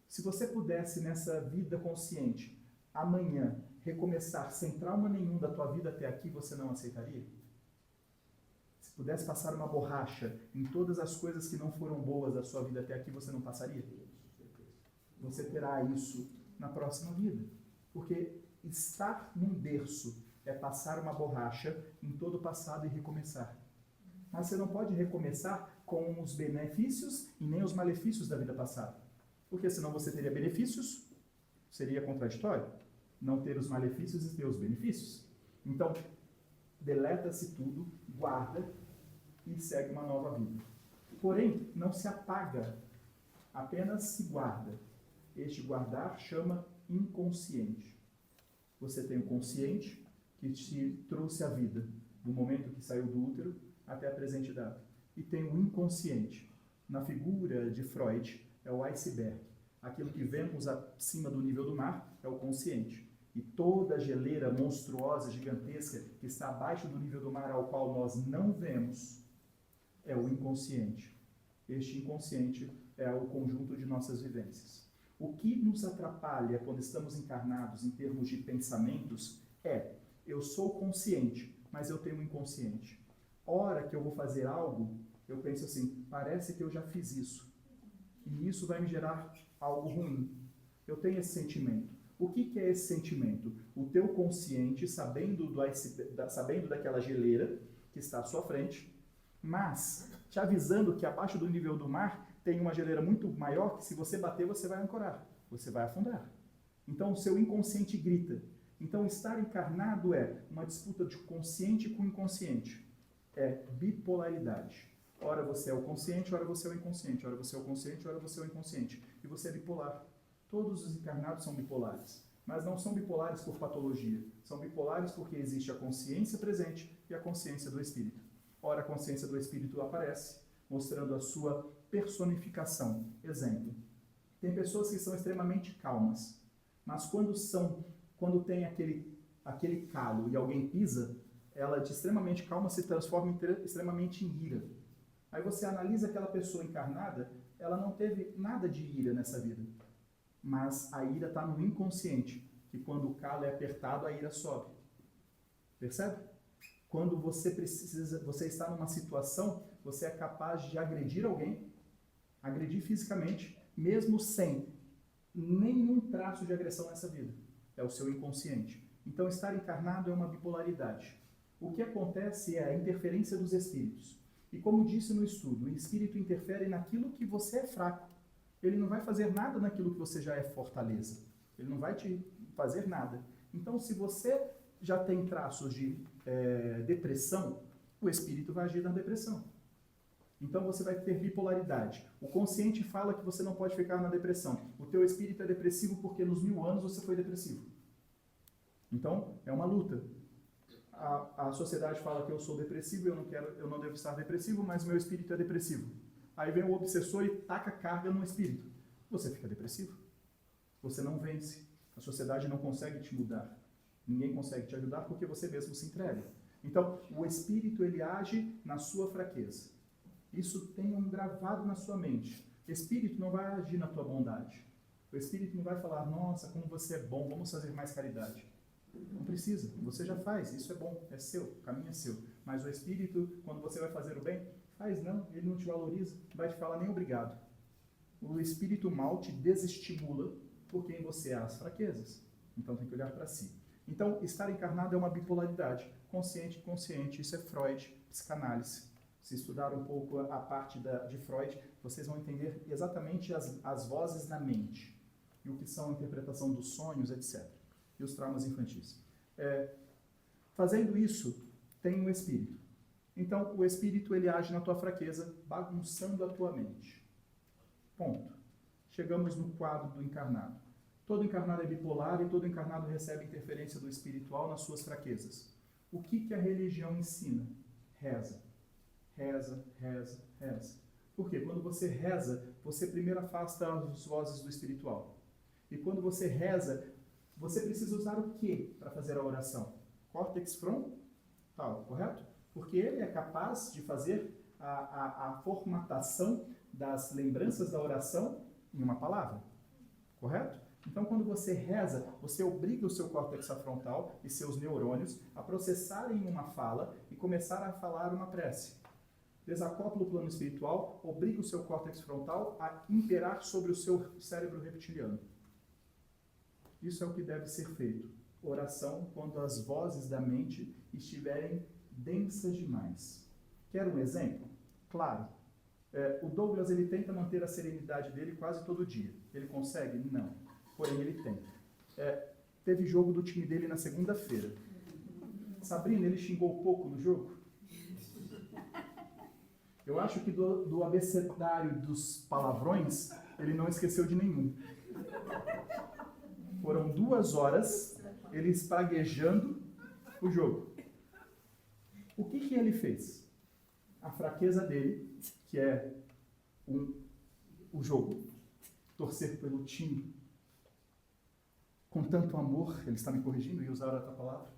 Se você pudesse, nessa vida consciente, amanhã, recomeçar sem trauma nenhum da tua vida até aqui, você não aceitaria? Se pudesse passar uma borracha em todas as coisas que não foram boas da sua vida até aqui, você não passaria? Você terá isso na próxima vida. Porque estar num berço é passar uma borracha em todo o passado e recomeçar. Mas você não pode recomeçar com os benefícios e nem os malefícios da vida passada. Porque senão você teria benefícios, seria contraditório. Não ter os malefícios e ter os benefícios. Então, deleta-se tudo, guarda e segue uma nova vida. Porém, não se apaga, apenas se guarda. Este guardar chama inconsciente. Você tem o consciente, que te trouxe a vida, do momento que saiu do útero até a presente data. E tem o inconsciente. Na figura de Freud, é o iceberg. Aquilo que vemos acima do nível do mar é o consciente. E toda a geleira monstruosa, gigantesca, que está abaixo do nível do mar, ao qual nós não vemos, é o inconsciente. Este inconsciente é o conjunto de nossas vivências. O que nos atrapalha quando estamos encarnados em termos de pensamentos eu sou consciente, mas eu tenho um inconsciente. Hora que eu vou fazer algo, eu penso assim, parece que eu já fiz isso. E isso vai me gerar algo ruim. Eu tenho esse sentimento. O que é esse sentimento? O teu consciente, sabendo daquela geleira que está à sua frente, mas te avisando que abaixo do nível do mar tem uma geleira muito maior que se você bater, você vai ancorar, você vai afundar. Então o seu inconsciente grita. Então, estar encarnado é uma disputa de consciente com inconsciente. É bipolaridade. Ora você é o consciente, ora você é o inconsciente. Ora você é o consciente, ora você é o inconsciente. E você é bipolar. Todos os encarnados são bipolares. Mas não são bipolares por patologia. São bipolares porque existe a consciência presente e a consciência do espírito. Ora, a consciência do espírito aparece, mostrando a sua personificação. Exemplo. Tem pessoas que são extremamente calmas. Mas quando tem aquele calo e alguém pisa, ela de extremamente calma se transforma extremamente em ira. Aí você analisa aquela pessoa encarnada, ela não teve nada de ira nessa vida. Mas a ira está no inconsciente, que quando o calo é apertado, a ira sobe. Percebe? Quando você está numa situação, você é capaz de agredir alguém, agredir fisicamente, mesmo sem nenhum traço de agressão nessa vida. É o seu inconsciente. Então, estar encarnado é uma bipolaridade. O que acontece é a interferência dos espíritos. E como disse no estudo, o espírito interfere naquilo que você é fraco. Ele não vai fazer nada naquilo que você já é fortaleza. Ele não vai te fazer nada. Então, se você já tem traços de depressão, o espírito vai agir na depressão. Então, você vai ter bipolaridade. O consciente fala que você não pode ficar na depressão. O teu espírito é depressivo porque nos 1000 anos você foi depressivo. Então, é uma luta. A sociedade fala que eu sou depressivo, eu não devo estar depressivo, mas meu espírito é depressivo. Aí vem o obsessor e taca carga no espírito. Você fica depressivo. Você não vence. A sociedade não consegue te mudar. Ninguém consegue te ajudar porque você mesmo se entrega. Então, o espírito, ele age na sua fraqueza. Isso tenha gravado na sua mente. O espírito não vai agir na tua bondade. O espírito não vai falar, nossa, como você é bom, vamos fazer mais caridade. Não precisa, você já faz, isso é bom, é seu, o caminho é seu. Mas o espírito, quando você vai fazer o bem, faz não, ele não te valoriza, não vai te falar nem obrigado. O espírito mal te desestimula porque em você há as fraquezas. Então tem que olhar para si. Então, estar encarnado é uma bipolaridade. Consciente e inconsciente, isso é Freud, psicanálise. Se estudar um pouco a parte de Freud, vocês vão entender exatamente as vozes na mente. E o que são a interpretação dos sonhos, etc. E os traumas infantis. Fazendo isso, tem um espírito. Então, o espírito, ele age na tua fraqueza, bagunçando a tua mente. Ponto. Chegamos no quadro do encarnado. Todo encarnado é bipolar e todo encarnado recebe interferência do espiritual nas suas fraquezas. O que a religião ensina? Reza. Reza, reza, reza. Por quê? Quando você reza, você primeiro afasta as vozes do espiritual. E quando você reza, você precisa usar o quê para fazer a oração? Córtex frontal, correto? Porque ele é capaz de fazer a formatação das lembranças da oração em uma palavra, correto? Então, quando você reza, você obriga o seu córtex frontal e seus neurônios a processarem uma fala e começar a falar uma prece. Desacopla o plano espiritual, obriga o seu córtex frontal a imperar sobre o seu cérebro reptiliano. Isso é o que deve ser feito. Oração quando as vozes da mente estiverem densas demais. Quer um exemplo? Claro. O Douglas, ele tenta manter a serenidade dele quase todo dia. Ele consegue? Não. Porém, ele tenta. Teve jogo do time dele na segunda-feira. Sabrina, ele xingou pouco no jogo? Eu acho que do abecedário dos palavrões, ele não esqueceu de nenhum. Foram 2 horas ele espraguejando o jogo. O que ele fez? A fraqueza dele, que é o jogo, torcer pelo time, com tanto amor, ele está me corrigindo e usar outra palavra,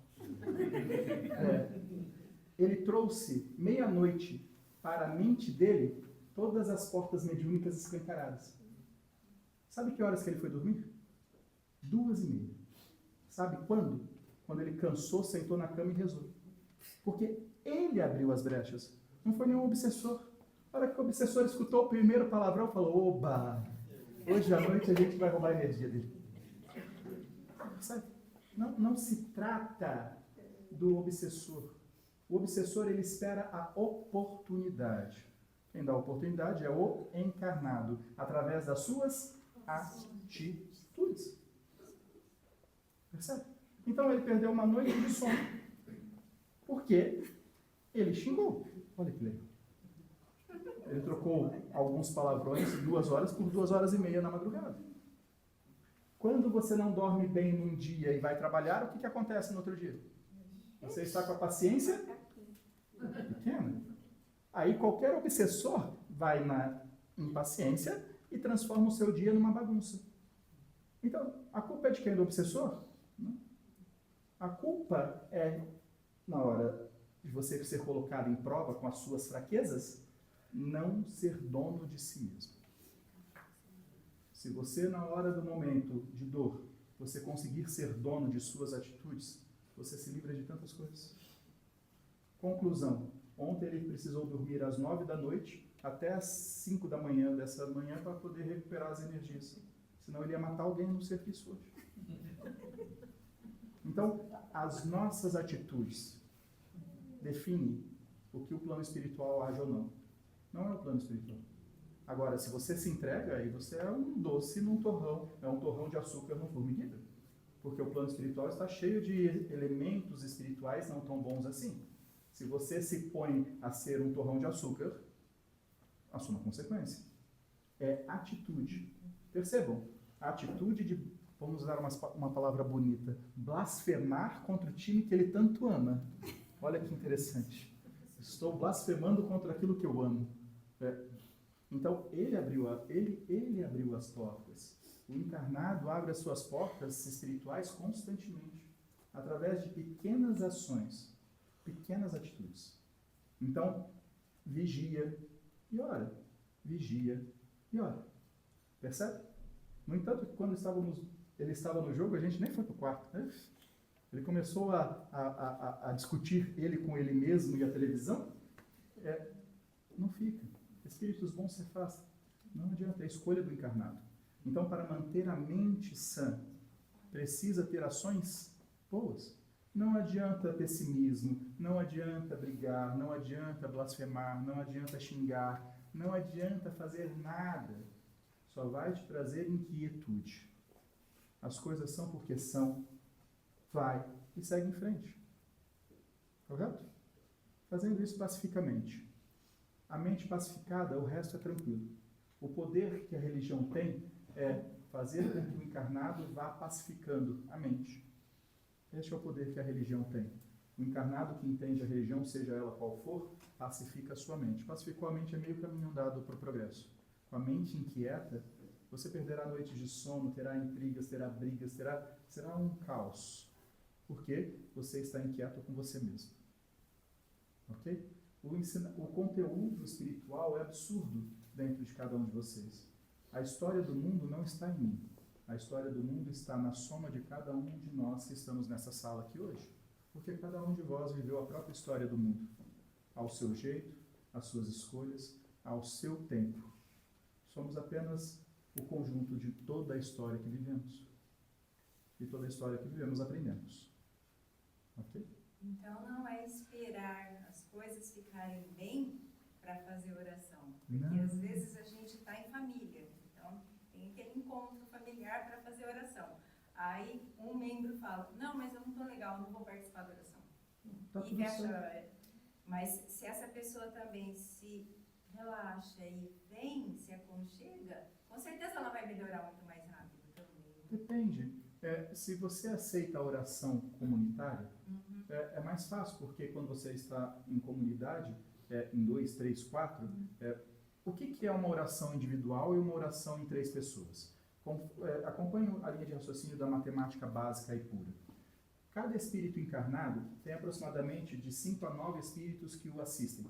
ele trouxe meia-noite para a mente dele todas as portas mediúnicas escancaradas. Sabe que horas que ele foi dormir? 2h30. Sabe quando? Quando ele cansou, sentou na cama e rezou. Porque ele abriu as brechas. Não foi nenhum obsessor. A hora que o obsessor escutou o primeiro palavrão, falou, oba, hoje à noite a gente vai roubar a energia dele. Sabe? Não se trata do obsessor. O obsessor, ele espera a oportunidade. Quem dá a oportunidade é o encarnado, através das suas atitudes. Percebe? Então, Então ele perdeu uma noite de sono. Porque ele xingou. Olha que legal. Ele trocou alguns palavrões em 2 horas por 2h30 na madrugada. Quando você não dorme bem num dia e vai trabalhar, o que acontece no outro dia? Você está com a paciência pequena. Aí qualquer obsessor vai na impaciência e transforma o seu dia numa bagunça. Então, a culpa é de quem? Do obsessor? Não. A culpa é, na hora de você ser colocado em prova com as suas fraquezas, não ser dono de si mesmo. Se você, na hora do momento de dor, você conseguir ser dono de suas atitudes, você se livra de tantas coisas. Conclusão. Ontem ele precisou dormir às 9 da noite até às 5 da manhã dessa manhã para poder recuperar as energias. Senão ele ia matar alguém no serviço hoje. Então, as nossas atitudes definem o que o plano espiritual age ou não. Não é o plano espiritual. Agora, se você se entrega, aí você é um doce num torrão, é um torrão de açúcar num formigueiro. Porque o plano espiritual está cheio de elementos espirituais não tão bons assim. Se você se põe a ser um torrão de açúcar, assuma a consequência. É atitude. Percebam, a atitude de, vamos usar uma palavra bonita, blasfemar contra o time que ele tanto ama. Olha que interessante. Estou blasfemando contra aquilo que eu amo. Então, ele abriu as portas. O encarnado abre as suas portas espirituais constantemente, através de pequenas ações, pequenas atitudes. Então, vigia e ora. Vigia e ora. Percebe? No entanto, quando ele estava no jogo, a gente nem foi para o quarto. Né? Ele começou a discutir ele com ele mesmo e a televisão. Não fica. Espíritos bons se afastam. Não adianta, é a escolha do encarnado. Então, para manter a mente sã, precisa ter ações boas. Não adianta pessimismo, não adianta brigar, não adianta blasfemar, não adianta xingar, não adianta fazer nada. Só vai te trazer inquietude. As coisas são porque são. Vai e segue em frente. Correto? Fazendo isso pacificamente. A mente pacificada, o resto é tranquilo. O poder que a religião tem é fazer com que o encarnado vá pacificando a mente. Este é o poder que a religião tem. O encarnado que entende a religião, seja ela qual for, pacifica a sua mente. Pacificou a mente é meio caminho andado para o progresso. Com a mente inquieta, você perderá noites de sono, terá intrigas, terá brigas, será um caos. Porque você está inquieto com você mesmo. Ok? O conteúdo espiritual é absurdo dentro de cada um de vocês. A história do mundo não está em mim. A história do mundo está na soma de cada um de nós que estamos nessa sala aqui hoje. Porque cada um de vós viveu a própria história do mundo. Ao seu jeito, às suas escolhas, ao seu tempo. Somos apenas o conjunto de toda a história que vivemos. E toda a história que vivemos aprendemos. Ok? Então não é esperar as coisas ficarem bem para fazer oração. Porque Não. às vezes a gente está em família, então tem aquele encontro familiar para fazer oração. Aí um membro fala, não, mas eu não estou legal, não vou participar da oração. Tá E tudo fecha, certo. mas se essa pessoa também se relaxa e vem, se aconchega, com certeza ela vai melhorar muito mais rápido também. Depende. Se você aceita a oração comunitária, é mais fácil, porque quando você está em comunidade, em 2, 3, 4, o que é uma oração individual e uma oração em 3 pessoas? Acompanhe a linha de raciocínio da matemática básica e pura. Cada espírito encarnado tem aproximadamente de 5 a 9 espíritos que o assistem.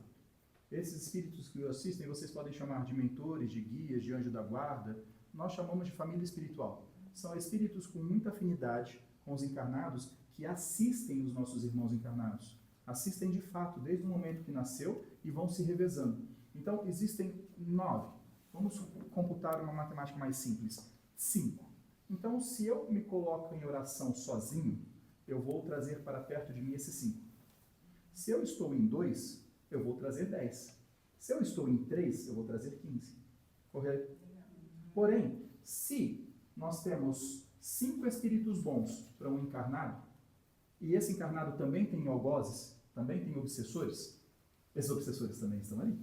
Esses espíritos que o assistem, vocês podem chamar de mentores, de guias, de anjo da guarda. Nós chamamos de família espiritual. São espíritos com muita afinidade com os encarnados que assistem os nossos irmãos encarnados. Assistem de fato, desde o momento que nasceu e vão se revezando. Então, existem 9. Vamos computar uma matemática mais simples. 5. Então, se eu me coloco em oração sozinho, eu vou trazer para perto de mim esses 5. Se eu estou em 2, eu vou trazer 10. Se eu estou em 3, eu vou trazer 15. Correto? Porém, se nós temos 5 espíritos bons para um encarnado, e esse encarnado também tem algozes, também tem obsessores, esses obsessores também estão ali.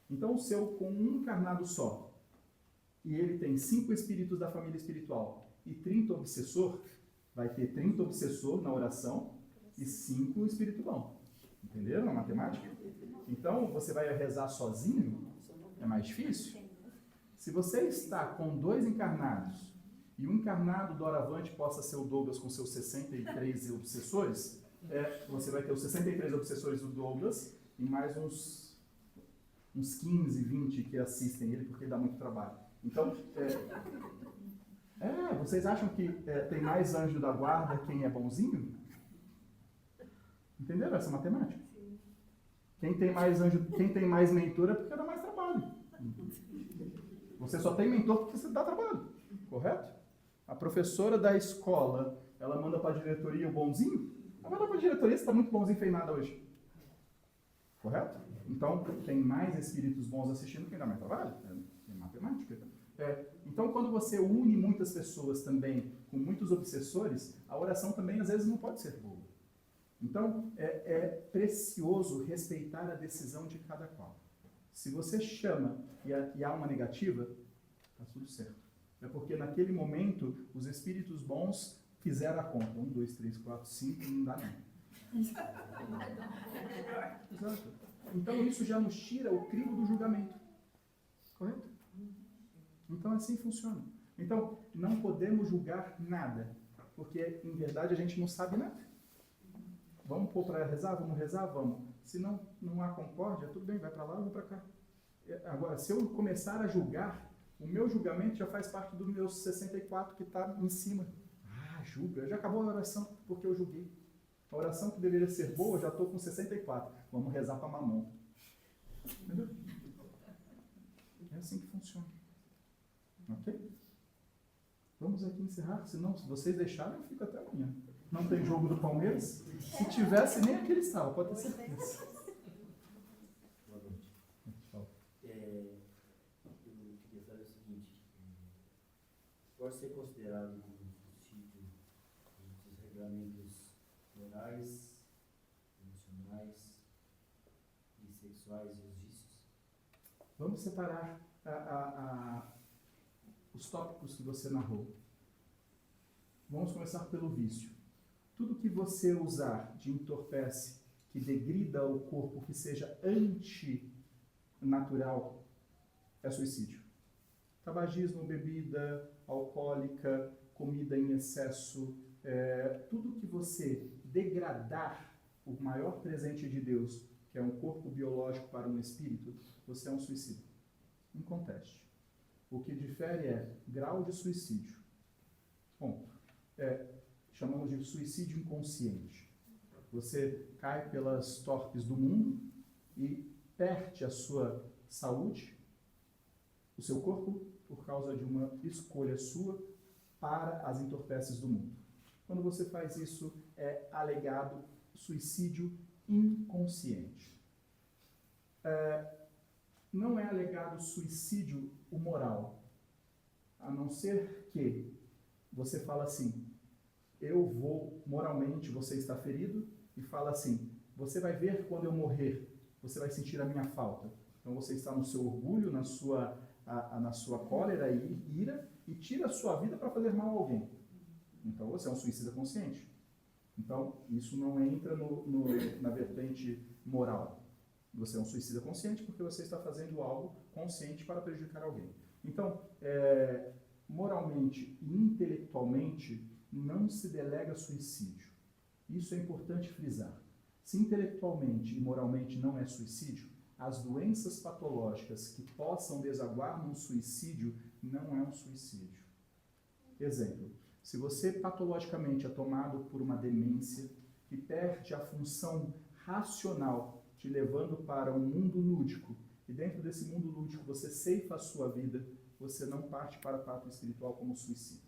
Então, se eu com um encarnado só, e ele tem 5 espíritos da família espiritual e 30 obsessor, vai ter 30 obsessor na oração e 5 espírito bom. Entenderam a matemática? Então, você vai rezar sozinho, é mais difícil. Se você está com 2 encarnados, e um encarnado doravante possa ser o Douglas com seus 63 obsessores, você vai ter os 63 obsessores do Douglas e mais uns 15, 20 que assistem ele, porque dá muito trabalho. Então, vocês acham que tem mais anjo da guarda quem é bonzinho? Entenderam essa matemática? Sim. Quem tem mais anjo, quem tem mais mentor é porque dá mais trabalho. Você só tem mentor porque você dá trabalho, correto? A professora da escola, ela manda para a diretoria o bonzinho? Ela manda para a diretoria, você está muito bonzinho, fez nada hoje. Correto? Então, tem mais espíritos bons assistindo quem dá mais trabalho. É matemática. Então, quando você une muitas pessoas também com muitos obsessores, a oração também às vezes não pode ser boa. Então, é precioso respeitar a decisão de cada qual. Se você chama e há uma negativa, está tudo certo. É porque naquele momento os espíritos bons fizeram a conta. 1, 2, 3, 4, 5, não dá não. Exato. Então isso já nos tira o crivo do julgamento. Correto? Então assim funciona. Então não podemos julgar nada, porque em verdade a gente não sabe nada. Vamos pôr para rezar? Vamos rezar? Vamos. Se não há concórdia, tudo bem, vai para lá, eu vou para cá. Agora, se eu começar a julgar, o meu julgamento já faz parte dos meus 64 que está em cima. Julga. Já acabou a oração porque eu julguei. A oração que deveria ser boa, já estou com 64. Vamos rezar para Mamon. Entendeu? É assim que funciona. Ok? Vamos aqui encerrar, senão se vocês deixarem eu fico até amanhã. Não tem jogo do Palmeiras? Se tivesse, nem aquele estava, pode ter certeza. Boa noite. Eu queria saber o seguinte, pode ser considerado como suicídio os desregramentos morais, emocionais e sexuais e os vícios? Vamos separar os tópicos que você narrou. Vamos começar pelo vício. Tudo que você usar de entorpece, que degrida o corpo, que seja antinatural, é suicídio. Tabagismo, bebida alcoólica, comida em excesso, tudo que você degradar o maior presente de Deus, que é um corpo biológico para um espírito, você é um suicida. Não conteste. O que difere é grau de suicídio. Ponto. Chamamos de suicídio inconsciente. Você cai pelas torpes do mundo e perde a sua saúde, o seu corpo, por causa de uma escolha sua para as entorpecentes do mundo. Quando você faz isso, é alegado suicídio inconsciente. Não é alegado suicídio o moral, a não ser que você fala assim, eu vou, moralmente, você está ferido, e fala assim, você vai ver quando eu morrer, você vai sentir a minha falta. Então você está no seu orgulho, na sua cólera e ira, e tira a sua vida para fazer mal a alguém. Então você é um suicida consciente. Então isso não entra na vertente moral. Você é um suicida consciente porque você está fazendo algo consciente para prejudicar alguém. Então, moralmente e intelectualmente, não se delega suicídio. Isso é importante frisar. Se intelectualmente e moralmente não é suicídio, as doenças patológicas que possam desaguar num suicídio não é um suicídio. Exemplo, se você patologicamente é tomado por uma demência que perde a função racional, te levando para um mundo lúdico, e dentro desse mundo lúdico você ceifa a sua vida, você não parte para a pátria espiritual como suicida.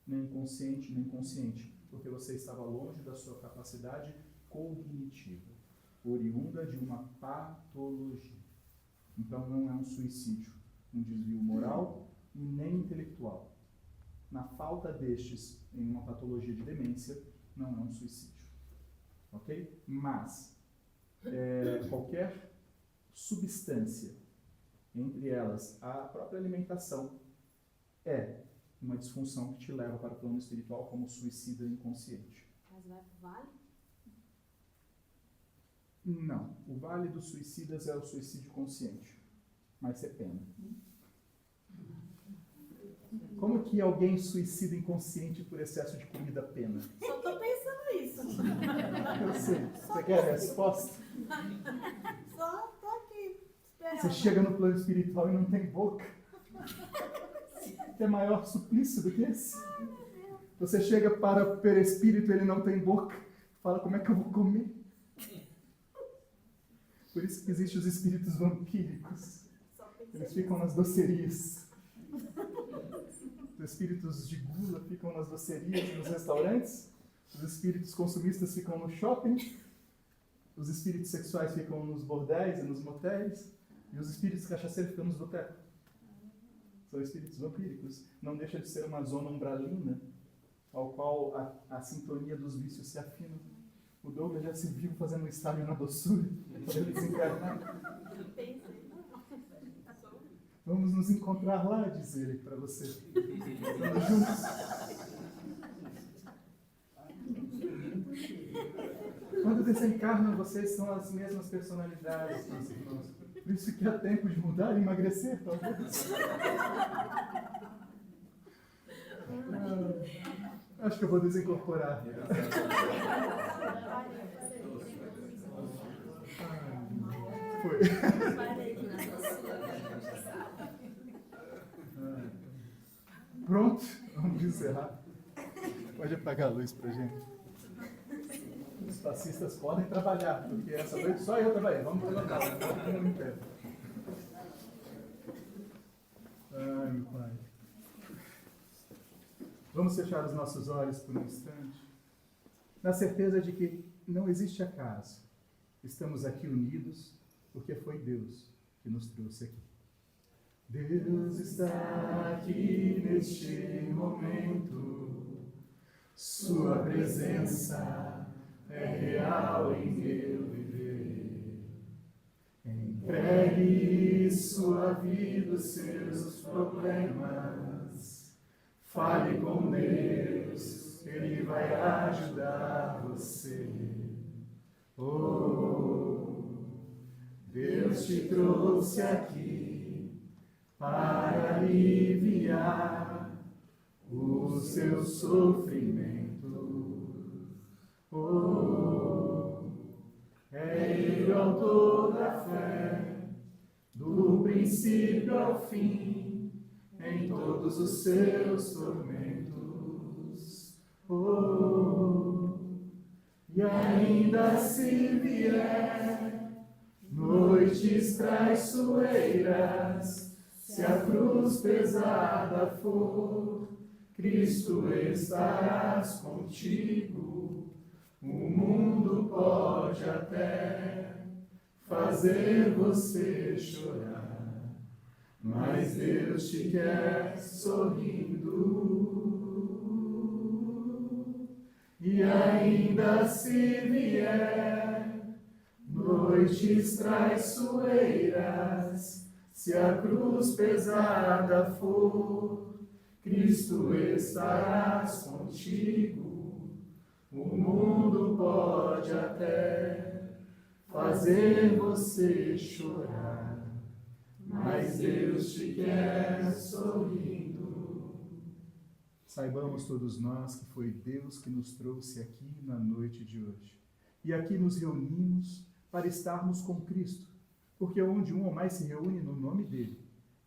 Nem inconsciente, nem consciente, porque você estava longe da sua capacidade cognitiva, oriunda de uma patologia. Então não é um suicídio, um desvio moral e nem intelectual. Na falta destes, em uma patologia de demência, não é um suicídio. ok? Mas qualquer substância, entre elas a própria alimentação, é uma disfunção que te leva para o plano espiritual como suicida inconsciente. Mas vai pro vale? Não. O vale dos suicidas é o suicídio consciente. Mas é pena. Como que alguém suicida inconsciente por excesso de comida pena? Só tô pensando isso. Eu sei. Você quer a resposta? Só tô aqui esperando. Você chega no plano espiritual e não tem boca. Tem maior suplício do que esse? Você chega para o perispírito e ele não tem boca. Fala, como é que eu vou comer? Por isso que existem os espíritos vampíricos. Eles ficam nas docerias. Os espíritos de gula ficam nas docerias, nos restaurantes. Os espíritos consumistas ficam no shopping. Os espíritos sexuais ficam nos bordéis e nos motéis. E os espíritos cachaceiros ficam nos botecos. São espíritos vampíricos. Não deixa de ser uma zona umbralina ao qual a sintonia dos vícios se afinam. O Douglas já se viu fazendo um estágio na doçura para ele desencarnar. Vamos nos encontrar lá, diz ele para você. Estamos juntos. Quando desencarnam, vocês são as mesmas personalidades, meus irmãos. Por isso que há tempo de mudar e emagrecer, talvez. Acho que eu vou desincorporar. Foi. Pronto, vamos encerrar. Pode apagar a luz pra gente. Os fascistas podem trabalhar, porque essa noite só eu trabalhei. Vamos colocar, todo mundo em pé. Ai, meu Pai. Vamos fechar os nossos olhos por um instante, na certeza de que não existe acaso. Estamos aqui unidos porque foi Deus que nos trouxe aqui. Deus está aqui neste momento, Sua presença é real em meu viver. Entregue sua vida, os seus problemas, fale com Deus, Ele vai ajudar você. Oh, Deus te trouxe aqui para aliviar o seu sofrimento. Oh, é Ele o autor da fé, do princípio ao fim, em todos os seus tormentos. Oh, e ainda se vier noites traiçoeiras, se a cruz pesada for, Cristo estarás contigo. O mundo pode até fazer você chorar, mas Deus te quer sorrindo. E ainda se vier noites traiçoeiras, se a cruz pesada for, Cristo estarás contigo. O mundo pode até fazer você chorar, mas Deus te quer sorrindo. Saibamos todos nós que foi Deus que nos trouxe aqui na noite de hoje. E aqui nos reunimos para estarmos com Cristo, porque onde um ou mais se reúne no nome dele,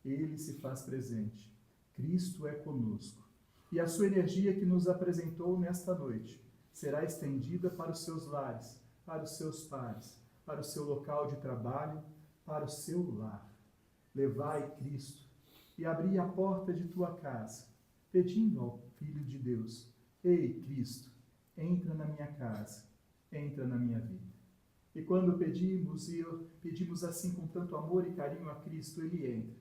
ele se faz presente. Cristo é conosco. E a sua energia que nos apresentou nesta noite será estendida para os seus lares, para os seus pares, para o seu local de trabalho, para o seu lar. Levai Cristo e abri a porta de tua casa, pedindo ao Filho de Deus: ei, Cristo, entra na minha casa, entra na minha vida. E quando pedimos assim com tanto amor e carinho a Cristo, Ele entra.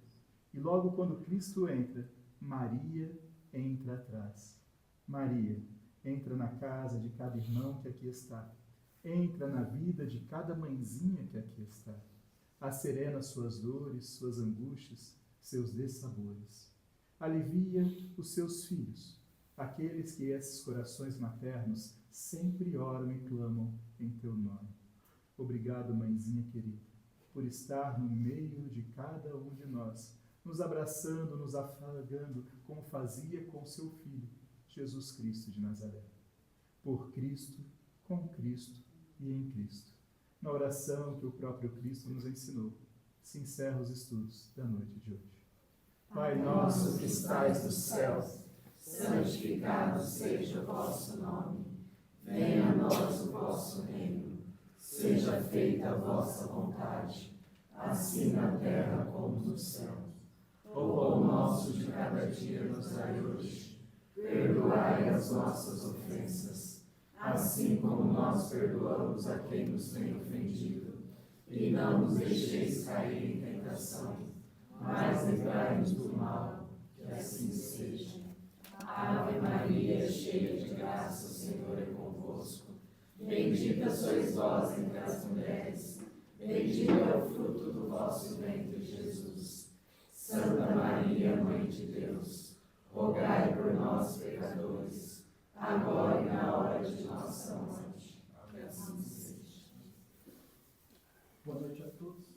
E logo quando Cristo entra, Maria entra atrás. Maria entra na casa de cada irmão que aqui está. Entra na vida de cada mãezinha que aqui está. Acerena suas dores, suas angústias, seus dessabores. Alivia os seus filhos, aqueles que esses corações maternos sempre oram e clamam em teu nome. Obrigado, mãezinha querida, por estar no meio de cada um de nós, nos abraçando, nos afagando, como fazia com seu Filho, Jesus Cristo de Nazaré. Por Cristo, com Cristo e em Cristo. Na oração que o próprio Cristo nos ensinou, se encerram os estudos da noite de hoje. Pai nosso que estais nos céus, santificado seja o vosso nome. Venha a nós o vosso reino. Seja feita a vossa vontade, assim na terra como no céu. O pão nosso de cada dia nos dai hoje. Perdoai as nossas ofensas, assim como nós perdoamos a quem nos tem ofendido. E não nos deixeis cair em tentação, mas livrai-nos do mal, que assim seja. Ave Maria, cheia de graça, o Senhor é convosco. Bendita sois vós entre as mulheres, bendito é o fruto do vosso ventre, Jesus. Santa Maria, Mãe de Deus, rogai por nós, pecadores, agora e na hora de nossa morte. Que assim seja. Boa noite a todos.